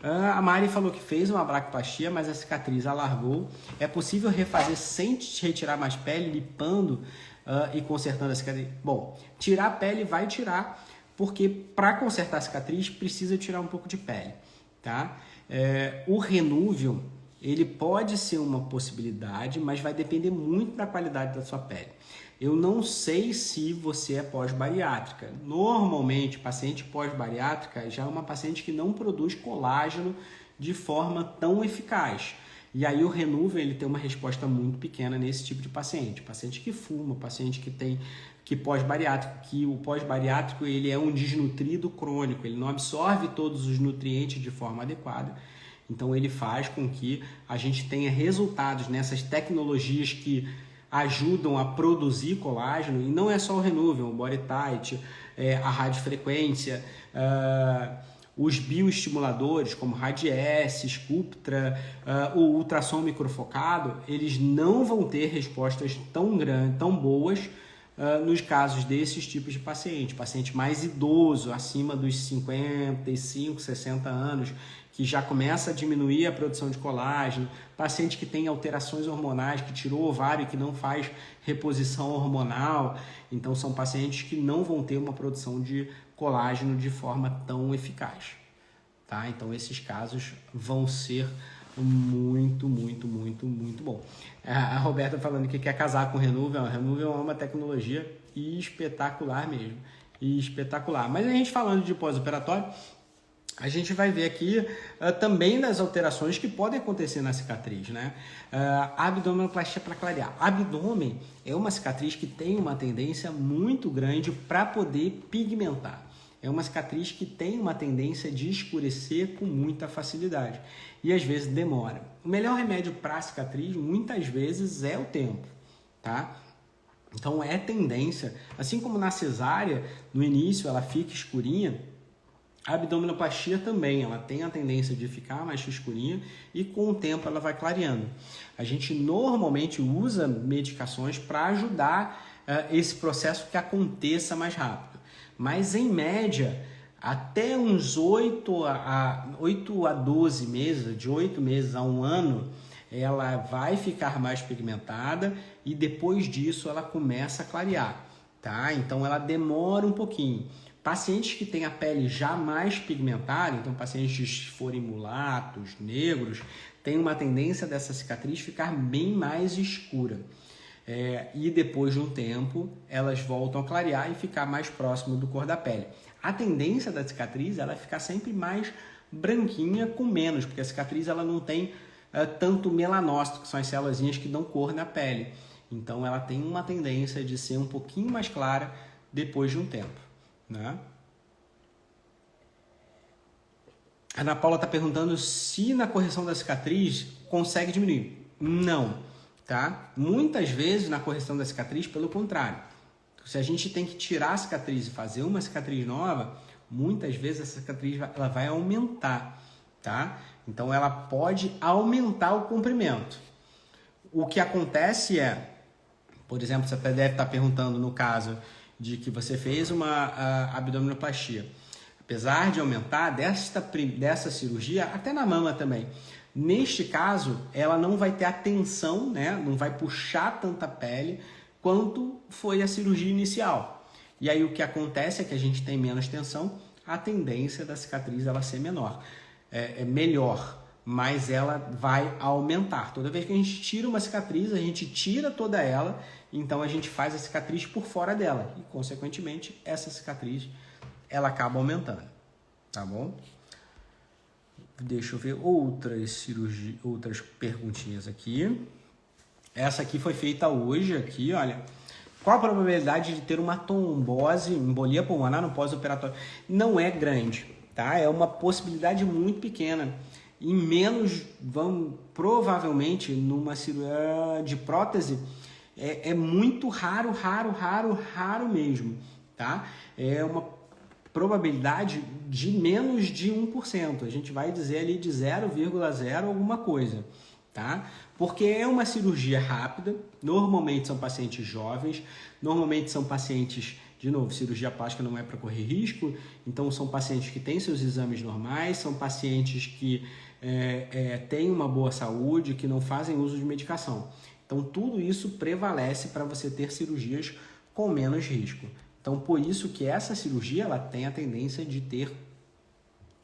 A Mari falou que fez uma braquioplastia, mas a cicatriz alargou. É possível refazer sem retirar mais pele, lipando e consertando a cicatriz? Bom, tirar a pele vai tirar, porque para consertar a cicatriz precisa tirar um pouco de pele, tá? O Renuvium, ele pode ser uma possibilidade, mas vai depender muito da qualidade da sua pele. Eu não sei se você é pós-bariátrica. Normalmente, paciente pós-bariátrica já é uma paciente que não produz colágeno de forma tão eficaz. E aí o Renuvium, ele tem uma resposta muito pequena nesse tipo de paciente. Paciente que fuma, paciente que pós-bariátrico, que o pós-bariátrico ele é um desnutrido crônico, ele não absorve todos os nutrientes de forma adequada. Então ele faz com que a gente tenha resultados nessas tecnologias que ajudam a produzir colágeno, e não é só o Renuvium, o BodyTite, a radiofrequência, os bioestimuladores como Radiesse, Sculptra, o ultrassom microfocado, eles não vão ter respostas tão grandes, tão boas nos casos desses tipos de paciente mais idoso, acima dos 55, 60 anos, que já começa a diminuir a produção de colágeno, paciente que tem alterações hormonais, que tirou o ovário e que não faz reposição hormonal, então são pacientes que não vão ter uma produção de colágeno de forma tão eficaz, tá? Então esses casos vão ser muito, muito, muito, muito bom. A Roberta falando que quer casar com o Renuvium. O Renuvium é uma tecnologia espetacular mesmo, espetacular. Mas a gente falando de pós-operatório, a gente vai ver aqui também das alterações que podem acontecer na cicatriz, né? A abdominoplastia para clarear. Abdômen é uma cicatriz que tem uma tendência muito grande para poder pigmentar. É uma cicatriz que tem uma tendência de escurecer com muita facilidade e às vezes demora. O melhor remédio para a cicatriz muitas vezes é o tempo, tá? Então é tendência, assim como na cesárea, no início ela fica escurinha, a abdominoplastia também, ela tem a tendência de ficar mais escurinha e com o tempo ela vai clareando. A gente normalmente usa medicações para ajudar esse processo que aconteça mais rápido. Mas em média, até uns 8 a 12 meses, de 8 meses a 1 ano, ela vai ficar mais pigmentada e depois disso ela começa a clarear, tá? Então ela demora um pouquinho. Pacientes que têm a pele já mais pigmentada, então pacientes que forem mulatos, negros, têm uma tendência dessa cicatriz ficar bem mais escura. E depois de um tempo, elas voltam a clarear e ficar mais próximo do cor da pele. A tendência da cicatriz ela é ficar sempre mais branquinha com menos, porque a cicatriz ela não tem tanto melanócito, que são as células que dão cor na pele. Então ela tem uma tendência de ser um pouquinho mais clara depois de um tempo, né? A Ana Paula está perguntando se na correção da cicatriz consegue diminuir. Não, tá? Muitas vezes na correção da cicatriz, pelo contrário. Se a gente tem que tirar a cicatriz e fazer uma cicatriz nova, muitas vezes essa cicatriz ela vai aumentar, tá? Então ela pode aumentar o comprimento. O que acontece é, por exemplo, você até deve estar perguntando no caso de que você fez uma abdominoplastia. Apesar de aumentar dessa cirurgia, até na mama também, neste caso, ela não vai ter a tensão, né? Não vai puxar tanta pele quanto foi a cirurgia inicial. E aí o que acontece é que a gente tem menos tensão, a tendência da cicatriz ela ser menor. É melhor, mas ela vai aumentar. Toda vez que a gente tira uma cicatriz, a gente tira toda ela, então a gente faz a cicatriz por fora dela e, consequentemente, essa cicatriz ela acaba aumentando, tá bom? Deixa eu ver outras perguntinhas aqui. Essa aqui foi feita hoje, aqui, olha. Qual a probabilidade de ter uma trombose, embolia pulmonar no pós-operatório? Não é grande, tá? É uma possibilidade muito pequena. Em menos, provavelmente, numa cirurgia de prótese, é muito raro mesmo, tá? É uma probabilidade de menos de 1%. A gente vai dizer ali de 0,0 alguma coisa, tá? Porque é uma cirurgia rápida, normalmente são pacientes jovens, normalmente são pacientes, de novo, cirurgia plástica não é para correr risco, então são pacientes que têm seus exames normais, são pacientes que têm uma boa saúde, que não fazem uso de medicação. Então tudo isso prevalece para você ter cirurgias com menos risco. Então por isso que essa cirurgia ela tem a tendência de ter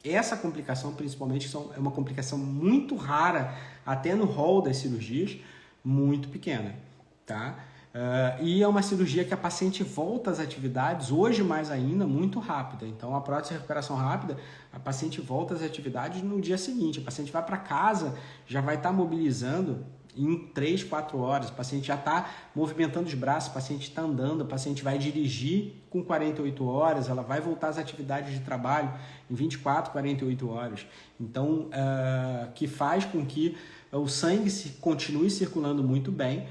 essa complicação, principalmente, que é uma complicação muito rara, até no rol das cirurgias, muito pequena, tá? E é uma cirurgia que a paciente volta às atividades, hoje mais ainda, muito rápida. Então, a prótese de recuperação rápida, a paciente volta às atividades no dia seguinte. A paciente vai para casa, já vai estar mobilizando em 3, 4 horas. O paciente já está movimentando os braços, o paciente está andando, o paciente vai dirigir com 48 horas, ela vai voltar às atividades de trabalho em 24, 48 horas. Então, que faz com que o sangue continue circulando muito bem,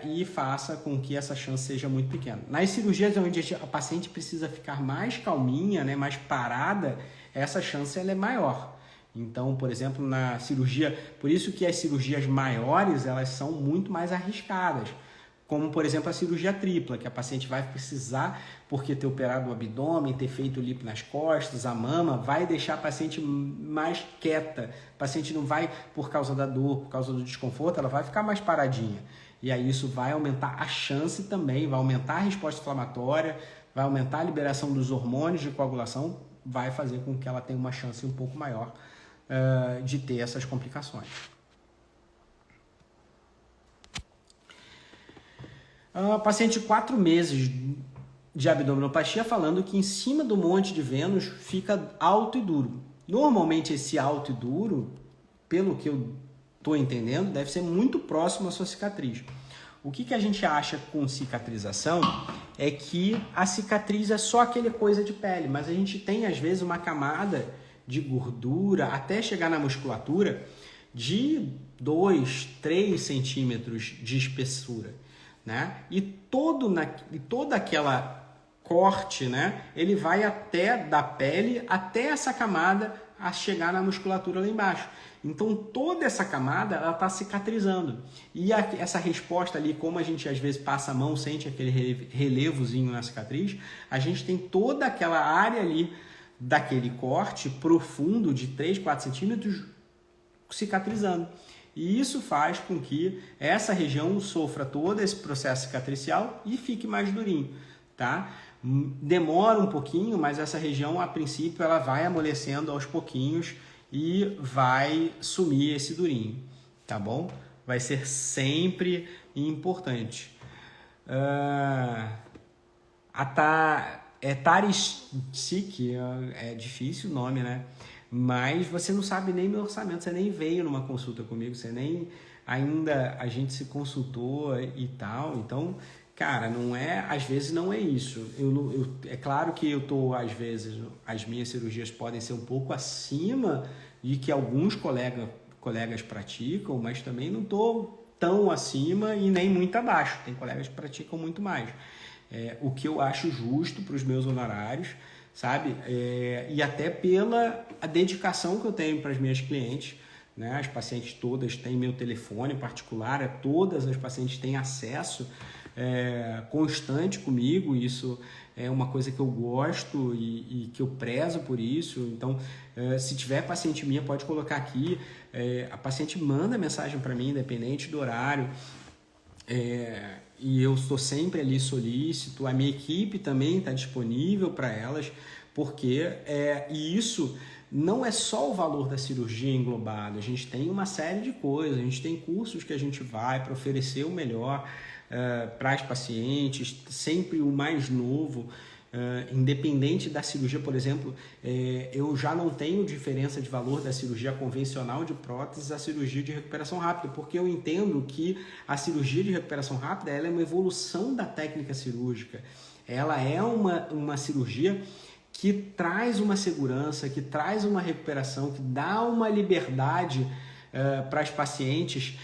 e faça com que essa chance seja muito pequena. Nas cirurgias onde a paciente precisa ficar mais calminha, né, mais parada, essa chance ela é maior. Então, por exemplo, na cirurgia, por isso que as cirurgias maiores elas são muito mais arriscadas, como por exemplo a cirurgia tripla, que a paciente vai precisar, porque ter operado o abdômen, ter feito lipo nas costas, a mama, vai deixar a paciente mais quieta. A paciente não vai, por causa da dor, por causa do desconforto, ela vai ficar mais paradinha. E aí isso vai aumentar a chance também, vai aumentar a resposta inflamatória, vai aumentar a liberação dos hormônios de coagulação, vai fazer com que ela tenha uma chance um pouco maior de ter essas complicações. Paciente 4 meses de abdominoplastia falando que em cima do monte de Vênus fica alto e duro. Normalmente esse alto e duro, pelo que eu estou entendendo, deve ser muito próximo à sua cicatriz. O que a gente acha com cicatrização é que a cicatriz é só aquele coisa de pele, mas a gente tem às vezes uma camada de gordura até chegar na musculatura de 2, 3 centímetros de espessura, né? E toda aquela corte, né? Ele vai até da pele até essa camada a chegar na musculatura lá embaixo. Então toda essa camada ela está cicatrizando e essa resposta ali, como a gente às vezes passa a mão, sente aquele relevozinho na cicatriz, a gente tem toda aquela área ali daquele corte profundo de 3, 4 centímetros cicatrizando. E isso faz com que essa região sofra todo esse processo cicatricial e fique mais durinho, tá? Demora um pouquinho, mas essa região, a princípio, ela vai amolecendo aos pouquinhos e vai sumir esse durinho, tá bom? Vai ser sempre importante. Tarisik, é difícil o nome, né? Mas você não sabe nem meu orçamento, você nem veio numa consulta comigo, você nem ainda a gente se consultou e tal. Então, cara, não é, às vezes não é isso. É claro que eu tô, às vezes, as minhas cirurgias podem ser um pouco acima de que alguns colegas praticam, mas também não tô tão acima e nem muito abaixo. Tem colegas que praticam muito mais. O que eu acho justo para os meus honorários, sabe? E até pela a dedicação que eu tenho para as minhas clientes, né? As pacientes todas têm meu telefone particular, todas as pacientes têm acesso constante comigo. Isso é uma coisa que eu gosto e que eu prezo por isso. Então, se tiver paciente minha, pode colocar aqui. A paciente manda mensagem para mim, independente do horário. E eu estou sempre ali solícito, a minha equipe também está disponível para elas, porque e isso não é só o valor da cirurgia englobado, a gente tem uma série de coisas, a gente tem cursos que a gente vai para oferecer o melhor para as pacientes, sempre o mais novo. Independente da cirurgia, por exemplo, eu já não tenho diferença de valor da cirurgia convencional de prótese à cirurgia de recuperação rápida, porque eu entendo que a cirurgia de recuperação rápida ela é uma evolução da técnica cirúrgica, ela é uma cirurgia que traz uma segurança, que traz uma recuperação, que dá uma liberdade para as pacientes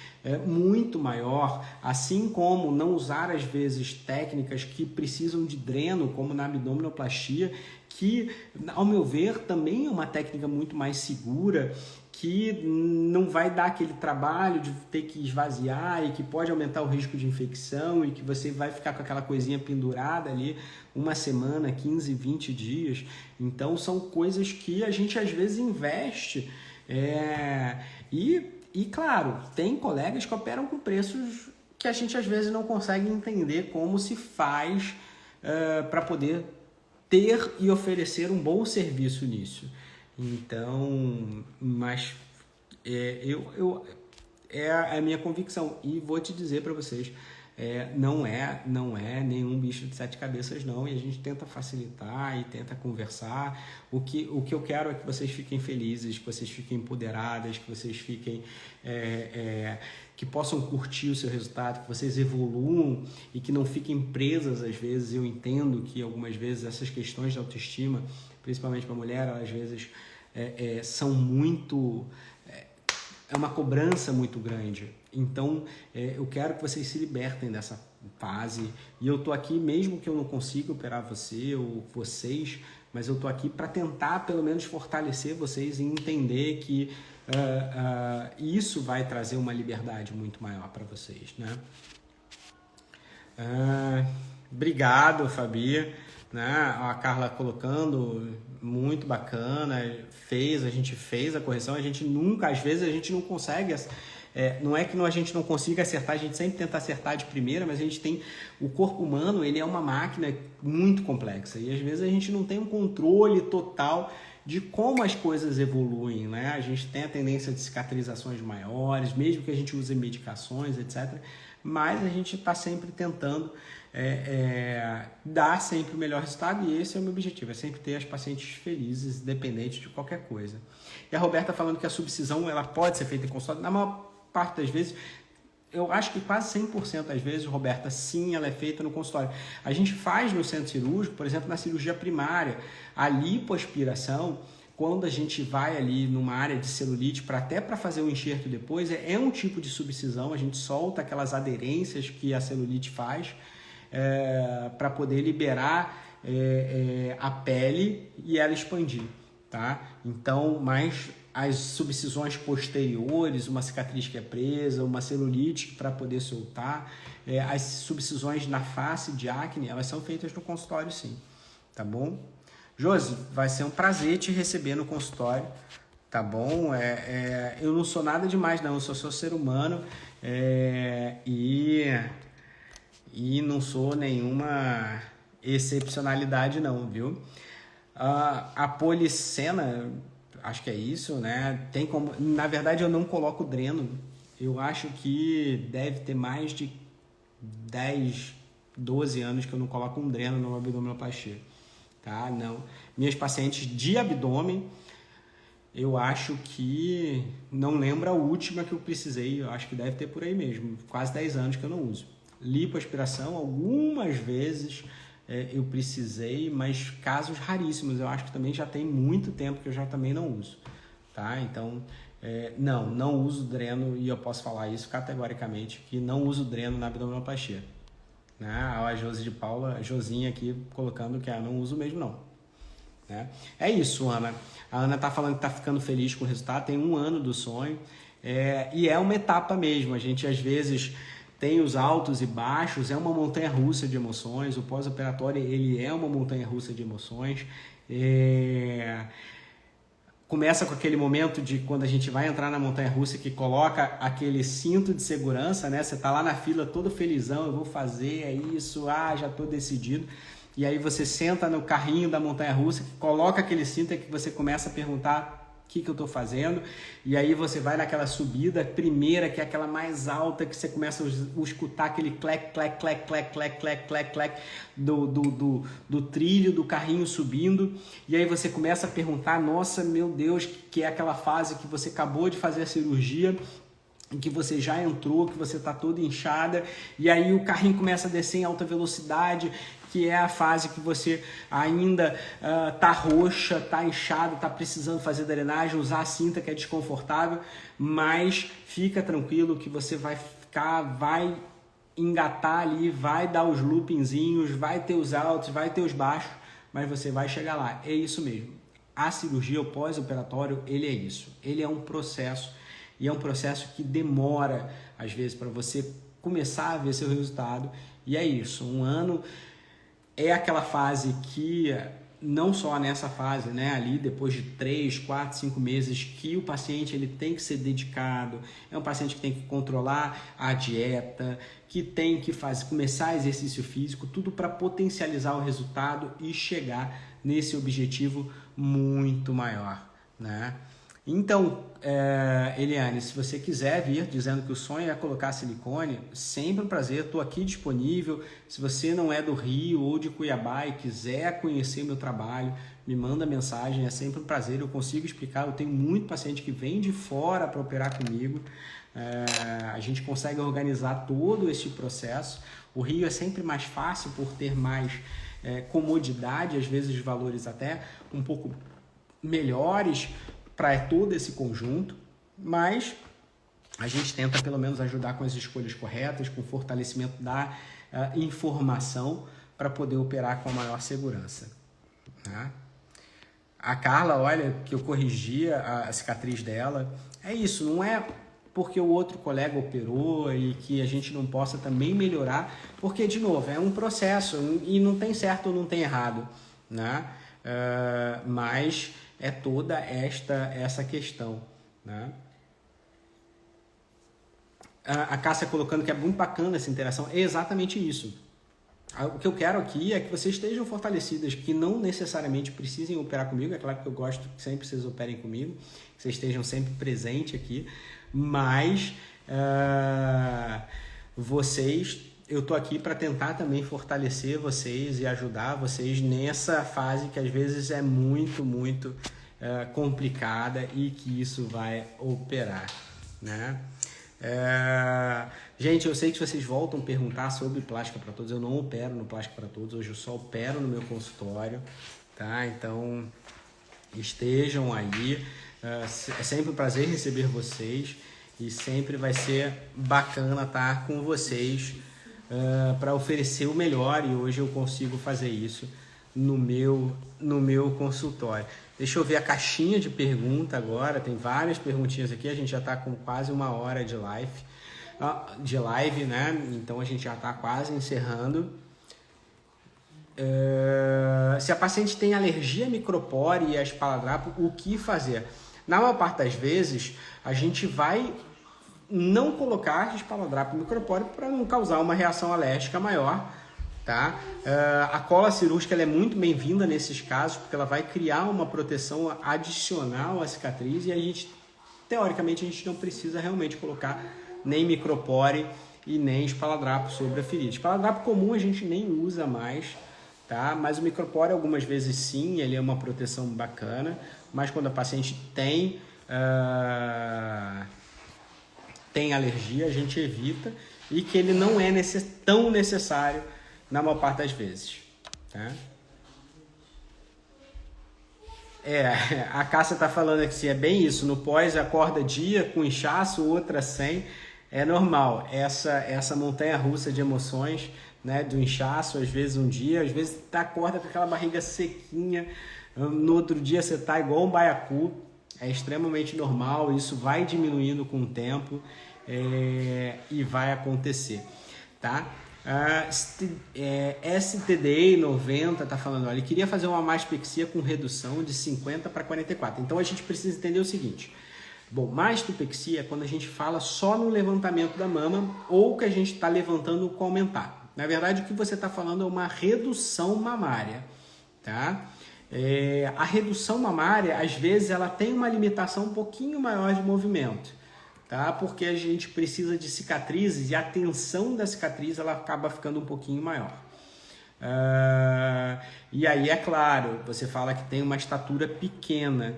muito maior, assim como não usar às vezes técnicas que precisam de dreno, como na abdominoplastia, que ao meu ver também é uma técnica muito mais segura, que não vai dar aquele trabalho de ter que esvaziar e que pode aumentar o risco de infecção e que você vai ficar com aquela coisinha pendurada ali uma semana, 15, 20 dias. Então são coisas que a gente às vezes investe e claro, tem colegas que operam com preços que a gente às vezes não consegue entender como se faz para poder ter e oferecer um bom serviço nisso. Então, mas é a minha convicção e vou te dizer para vocês, não é nenhum bicho de 7 cabeças não, e a gente tenta facilitar e tenta conversar. O que eu quero é que vocês fiquem felizes, que vocês fiquem empoderadas, que vocês fiquem que possam curtir o seu resultado, que vocês evoluam e que não fiquem presas às vezes. Eu entendo que algumas vezes essas questões de autoestima, principalmente para a mulher, às vezes são muito... é uma cobrança muito grande. Então, eu quero que vocês se libertem dessa fase. E eu estou aqui, mesmo que eu não consiga operar você ou vocês, mas eu estou aqui para tentar, pelo menos, fortalecer vocês e entender que isso vai trazer uma liberdade muito maior para vocês, né? Obrigado, Fabi. Né? A Carla colocando, muito bacana, a gente fez a correção, a gente nunca, às vezes a gente não consegue, não é que a gente não consiga acertar, a gente sempre tenta acertar de primeira, mas a gente tem, o corpo humano, ele é uma máquina muito complexa e às vezes a gente não tem um controle total de como as coisas evoluem, né? A gente tem a tendência de cicatrizações maiores, mesmo que a gente use medicações, etc., mas a gente está sempre tentando dá sempre o melhor resultado, e esse é o meu objetivo, é sempre ter as pacientes felizes, independente de qualquer coisa. E a Roberta falando que a subcisão ela pode ser feita em consultório, na maior parte das vezes, eu acho que quase 100% das vezes, Roberta, sim, ela é feita no consultório. A gente faz no centro cirúrgico, por exemplo, na cirurgia primária, a lipoaspiração, quando a gente vai ali numa área de celulite, até para fazer o enxerto depois, é um tipo de subcisão, a gente solta aquelas aderências que a celulite faz para poder liberar a pele e ela expandir, tá? Então, mas as subcisões posteriores, uma cicatriz que é presa, uma celulite para poder soltar, as subcisões na face de acne, elas são feitas no consultório, sim, tá bom? Josi, vai ser um prazer te receber no consultório, tá bom? Eu não sou nada demais, não, eu sou ser humano e não sou nenhuma excepcionalidade, não, viu? A policena, acho que é isso, né? Tem como, na verdade, eu não coloco dreno. Eu acho que deve ter mais de 10, 12 anos que eu não coloco um dreno no abdominoplastia. Tá? Não. Minhas pacientes de abdômen, eu acho que não lembro a última que eu precisei, eu acho que deve ter por aí mesmo, quase 10 anos que eu não uso. Lipoaspiração, algumas vezes eu precisei, mas casos raríssimos, eu acho que também já tem muito tempo que eu já também não uso. Tá? Então, não uso dreno, e eu posso falar isso categoricamente, que não uso dreno na abdominoplastia. Né? A Josi de Paula, a Josinha aqui colocando que não uso mesmo não. Né? É isso, Ana. A Ana tá falando que tá ficando feliz com o resultado, tem 1 ano do sonho, e é uma etapa mesmo. A gente às vezes tem os altos e baixos, é uma montanha-russa de emoções. O pós-operatório ele é uma montanha-russa de emoções. Começa com aquele momento de quando a gente vai entrar na montanha-russa que coloca aquele cinto de segurança, né? Você tá lá na fila todo felizão, eu vou fazer, é isso, já tô decidido. E aí você senta no carrinho da montanha-russa, que coloca aquele cinto e que você começa a perguntar o que eu tô fazendo. E aí você vai naquela subida primeira, que é aquela mais alta, que você começa a escutar aquele clec, clec, clec, clec, clec, clec, clec, clec do trilho, do carrinho subindo. E aí você começa a perguntar, nossa, meu Deus, que é aquela fase que você acabou de fazer a cirurgia, em que você já entrou, que você está toda inchada, e aí o carrinho começa a descer em alta velocidade, que é a fase que você ainda tá roxa, tá inchado, tá precisando fazer drenagem, usar a cinta que é desconfortável, mas fica tranquilo que você vai engatar ali, vai dar os loopingzinhos, vai ter os altos, vai ter os baixos, mas você vai chegar lá. É isso mesmo. A cirurgia, o pós-operatório, ele é isso. Ele é um processo, e é um processo que demora, às vezes, para você começar a ver seu resultado. E é isso, 1 ano é aquela fase que, não só nessa fase, né, ali depois de 3, 4, 5 meses, que o paciente ele tem que ser dedicado, é um paciente que tem que controlar a dieta, que tem que começar exercício físico, tudo para potencializar o resultado e chegar nesse objetivo muito maior, né? Então, Eliane, se você quiser vir dizendo que o sonho é colocar silicone, sempre um prazer, estou aqui disponível. Se você não é do Rio ou de Cuiabá e quiser conhecer meu trabalho, me manda mensagem, é sempre um prazer, eu consigo explicar. Eu tenho muito paciente que vem de fora para operar comigo, a gente consegue organizar todo esse processo. O Rio é sempre mais fácil por ter mais comodidade, às vezes valores até um pouco melhores para todo esse conjunto, mas a gente tenta pelo menos ajudar com as escolhas corretas, com o fortalecimento da informação para poder operar com a maior segurança. Né? A Carla, olha, que eu corrigi a cicatriz dela, é isso, não é porque o outro colega operou e que a gente não possa também melhorar, porque, de novo, é um processo e não tem certo ou não tem errado, né? Mas é toda essa questão, né? A Cássia colocando que é muito bacana essa interação, é exatamente isso. O que eu quero aqui é que vocês estejam fortalecidas, que não necessariamente precisem operar comigo, é claro que eu gosto que sempre vocês operem comigo, que vocês estejam sempre presentes aqui, mas eu tô aqui para tentar também fortalecer vocês e ajudar vocês nessa fase que às vezes é muito complicada e que isso vai operar, né? Gente, eu sei que vocês voltam a perguntar sobre Plástica para Todos. Eu não opero no Plástica para Todos, hoje eu só opero no meu consultório, tá? Então estejam aí, é sempre um prazer receber vocês e sempre vai ser bacana estar com vocês para oferecer o melhor, e hoje eu consigo fazer isso no meu consultório. Deixa eu ver a caixinha de pergunta agora, tem várias perguntinhas aqui, a gente já está com quase 1 hora de live, né? Então a gente já está quase encerrando. Se a paciente tem alergia a micropore e a esparadrapo, o que fazer? Na maior parte das vezes, a gente vai não colocar esparadrapo e micropore para não causar uma reação alérgica maior, tá? A cola cirúrgica ela é muito bem-vinda nesses casos, porque ela vai criar uma proteção adicional à cicatriz, e a gente, teoricamente, a gente não precisa realmente colocar nem micropore e nem esparadrapo sobre a ferida. Esparadrapo comum a gente nem usa mais, tá? Mas o micropore algumas vezes sim, ele é uma proteção bacana, mas quando a paciente tem alergia, a gente evita, e que ele não é tão necessário na maior parte das vezes, tá? A Cássia tá falando aqui, se é bem isso, no pós acorda dia com inchaço, outra sem, é normal, essa montanha-russa de emoções, né, do inchaço, às vezes um dia, às vezes tá acorda com aquela barriga sequinha, no outro dia você tá igual um baiacu, é extremamente normal, isso vai diminuindo com o tempo e vai acontecer, tá? STDA 90 tá falando, olha, ele queria fazer uma mastopexia com redução de 50 para 44. Então a gente precisa entender o seguinte. Bom, mastopexia é quando a gente fala só no levantamento da mama ou que a gente está levantando com aumentar. Na verdade, o que você está falando é uma redução mamária, tá? A redução mamária, às vezes, ela tem uma limitação um pouquinho maior de movimento, tá? Porque a gente precisa de cicatrizes e a tensão da cicatriz ela acaba ficando um pouquinho maior. E aí, é claro, você fala que tem uma estatura pequena,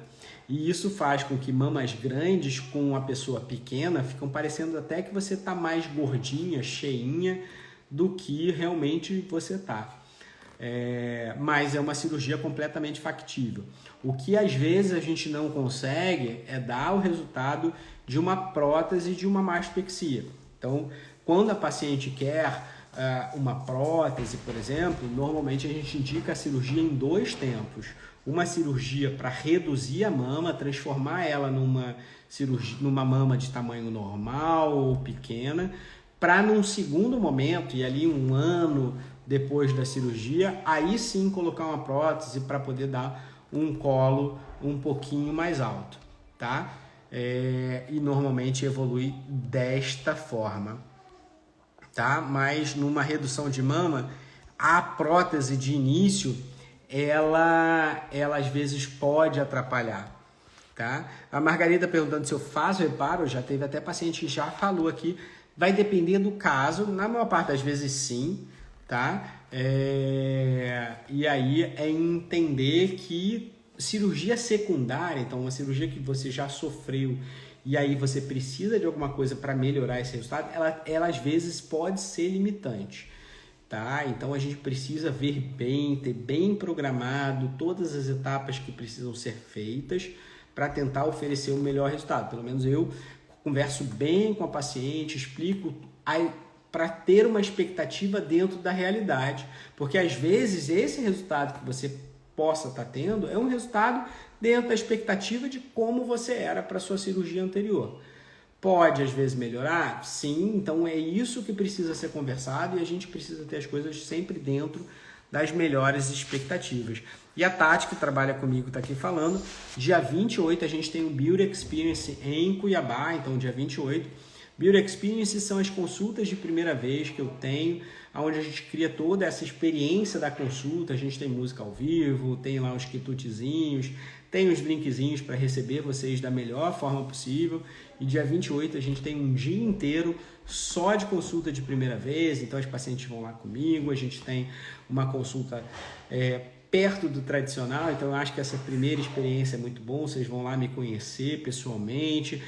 e isso faz com que mamas grandes com uma pessoa pequena ficam parecendo até que você está mais gordinha, cheinha, do que realmente você está. Mas é uma cirurgia completamente factível. O que às vezes a gente não consegue é dar o resultado de uma prótese de uma mastopexia. Então, quando a paciente quer uma prótese, por exemplo, normalmente a gente indica a cirurgia em 2 tempos. Uma cirurgia para reduzir a mama, transformar ela numa mama de tamanho normal ou pequena, para num segundo momento, e ali 1 ano depois da cirurgia, aí sim colocar uma prótese para poder dar um colo um pouquinho mais alto, tá? E normalmente evolui desta forma, tá? Mas numa redução de mama, a prótese de início, ela às vezes pode atrapalhar, tá? A Margarida perguntando se eu faço reparo, já teve até paciente que já falou aqui, vai depender do caso, na maior parte das vezes sim, tá? E aí é entender que cirurgia secundária, então uma cirurgia que você já sofreu e aí você precisa de alguma coisa para melhorar esse resultado, ela às vezes pode ser limitante, tá? Então a gente precisa ver bem, ter bem programado todas as etapas que precisam ser feitas para tentar oferecer o melhor resultado. Pelo menos eu converso bem com a paciente, explico para ter uma expectativa dentro da realidade, porque às vezes esse resultado que você possa estar tendo é um resultado dentro da expectativa de como você era para a sua cirurgia anterior. Pode às vezes melhorar? Sim, então é isso que precisa ser conversado e a gente precisa ter as coisas sempre dentro das melhores expectativas. E a Tati, que trabalha comigo, está aqui falando, dia 28 a gente tem o Beauty Experience em Cuiabá, então dia 28. Beauty Experience são as consultas de primeira vez que eu tenho, onde a gente cria toda essa experiência da consulta, a gente tem música ao vivo, tem lá uns quitutezinhos, tem os linkzinhos para receber vocês da melhor forma possível. E dia 28 a gente tem um dia inteiro só de consulta de primeira vez, então os pacientes vão lá comigo, a gente tem uma consulta perto do tradicional, então eu acho que essa primeira experiência é muito bom, vocês vão lá me conhecer pessoalmente,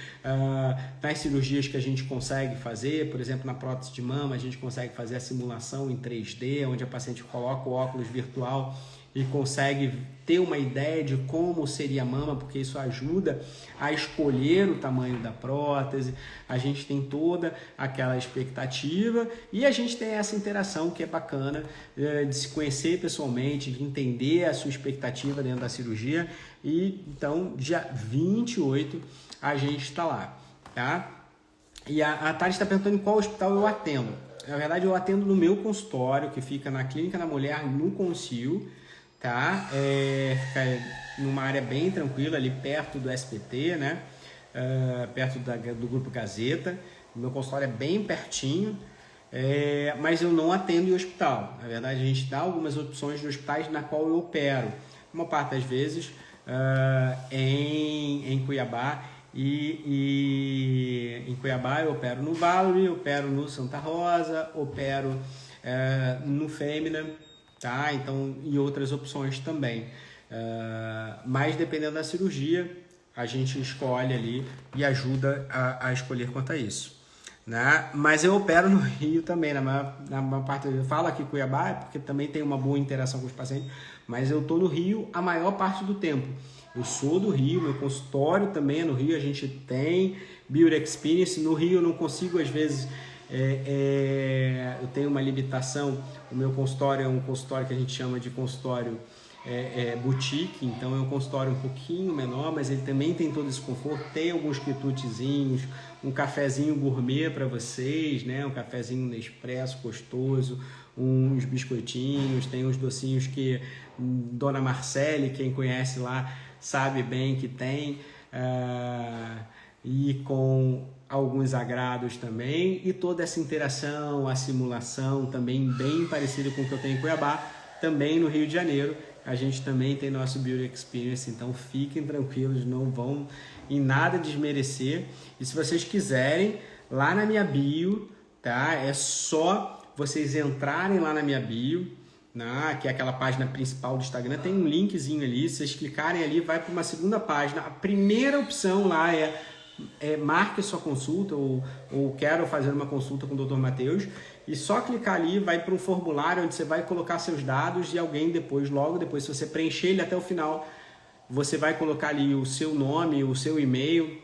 nas cirurgias que a gente consegue fazer, por exemplo, na prótese de mama, a gente consegue fazer a simulação em 3D, onde a paciente coloca o óculos virtual e consegue ter uma ideia de como seria a mama, porque isso ajuda a escolher o tamanho da prótese, a gente tem toda aquela expectativa e a gente tem essa interação que é bacana de se conhecer pessoalmente, de entender a sua expectativa dentro da cirurgia e então dia 28 a gente está lá, tá? E a Thaís está perguntando em qual hospital eu atendo. Na verdade eu atendo no meu consultório, que fica na Clínica da Mulher, no Concil, tá? Fica numa área bem tranquila, ali perto do SBT, né? Perto do Grupo Gazeta. O meu consultório é bem pertinho, mas eu não atendo em hospital. Na verdade, a gente dá algumas opções de hospitais na qual eu opero. Uma parte das vezes em Cuiabá. E em Cuiabá eu opero no Vale, opero no Santa Rosa, opero no Fêmea, tá? Então, e outras opções também. Mas dependendo da cirurgia, a gente escolhe ali e ajuda a escolher quanto a isso, né? Mas eu opero no Rio também, na maior parte. Eu falo aqui Cuiabá, porque também tem uma boa interação com os pacientes, mas eu estou no Rio a maior parte do tempo. Eu sou do Rio, meu consultório também é no Rio, a gente tem Beauty Experience. No Rio eu não consigo, às vezes, eu tenho uma limitação. O meu consultório é um consultório que a gente chama de consultório boutique, então é um consultório um pouquinho menor, mas ele também tem todo esse conforto, tem alguns quitutezinhos, um cafezinho gourmet para vocês, né? Um cafezinho Nespresso gostoso, uns biscoitinhos, tem uns docinhos que Dona Marcele, quem conhece lá, sabe bem que tem, e com alguns agrados também, e toda essa interação, a simulação também bem parecida com o que eu tenho em Cuiabá, também no Rio de Janeiro. A gente também tem nosso Beauty Experience, então fiquem tranquilos, não vão em nada desmerecer. E se vocês quiserem, lá na minha bio, tá? É só vocês entrarem lá na minha bio, que é aquela página principal do Instagram, tem um linkzinho ali, se vocês clicarem ali, vai para uma segunda página. A primeira opção lá marque a sua consulta ou quero fazer uma consulta com o Dr. Matheus, e só clicar ali, vai para um formulário onde você vai colocar seus dados e alguém depois, logo depois, se você preencher ele até o final, você vai colocar ali o seu nome, o seu e-mail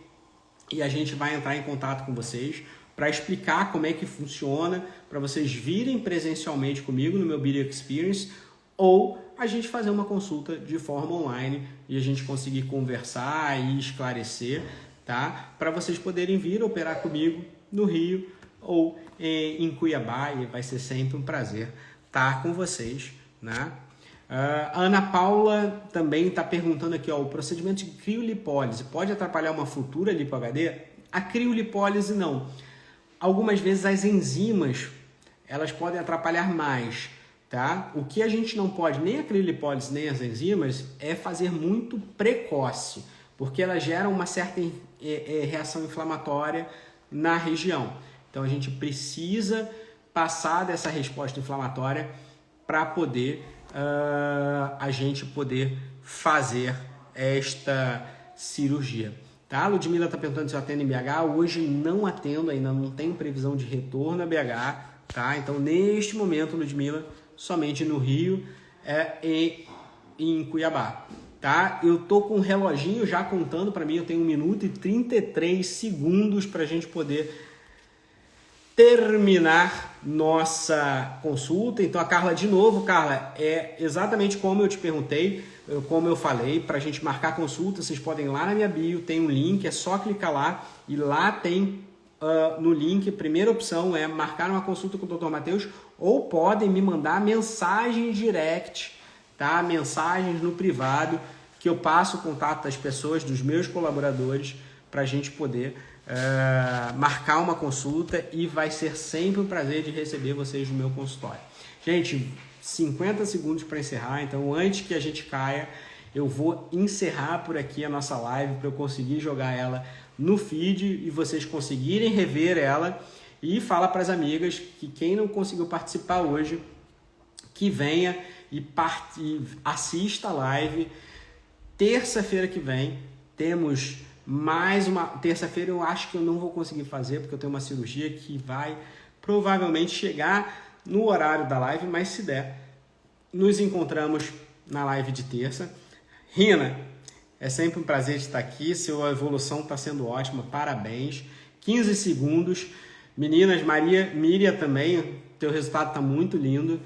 e a gente vai entrar em contato com vocês para explicar como é que funciona, para vocês virem presencialmente comigo no meu Beauty Experience ou a gente fazer uma consulta de forma online e a gente conseguir conversar e esclarecer, tá? Para vocês poderem vir operar comigo no Rio ou em Cuiabá, e vai ser sempre um prazer estar com vocês, né? A Ana Paula também está perguntando aqui, o procedimento de criolipólise pode atrapalhar uma futura lipo-HD? A criolipólise não. Algumas vezes as enzimas, elas podem atrapalhar mais, tá? O que a gente não pode, nem a criolipólise nem as enzimas, é fazer muito precoce, porque elas geram uma certa reação inflamatória na região. Então a gente precisa passar dessa resposta inflamatória para poder a gente poder fazer esta cirurgia. Tá? A Ludmila está perguntando se eu atendo em BH. Hoje não atendo, ainda não tenho previsão de retorno a BH. Tá? Então neste momento, Ludmila, somente no Rio e em Cuiabá. Tá? Eu tô com um reloginho já contando para mim, eu tenho 1 minuto e 33 segundos para a gente poder terminar nossa consulta. Então a Carla, de novo, Carla, é exatamente como eu te perguntei, como eu falei, para a gente marcar a consulta, vocês podem ir lá na minha bio, tem um link, é só clicar lá e lá tem no link, a primeira opção é marcar uma consulta com o Dr. Matheus, ou podem me mandar mensagem direct, tá? Mensagens no privado, que eu passo o contato das pessoas, dos meus colaboradores, para a gente poder marcar uma consulta, e vai ser sempre um prazer de receber vocês no meu consultório. Gente, 50 segundos para encerrar, então antes que a gente caia, Eu vou encerrar por aqui a nossa live para eu conseguir jogar ela no feed e vocês conseguirem rever ela. E fala para as amigas que quem não conseguiu participar hoje, que venha e assista a live. Terça-feira que vem temos mais uma... Terça-feira eu acho que eu não vou conseguir fazer, porque eu tenho uma cirurgia que vai provavelmente chegar no horário da live, mas se der, nos encontramos na live de terça. Rina, é sempre um prazer estar aqui, sua evolução está sendo ótima, parabéns. 15 segundos. Meninas, Miriam também, teu resultado está muito lindo.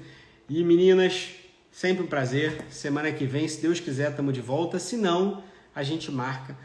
E meninas, sempre um prazer. Semana que vem, se Deus quiser, estamos de volta. Se não, a gente marca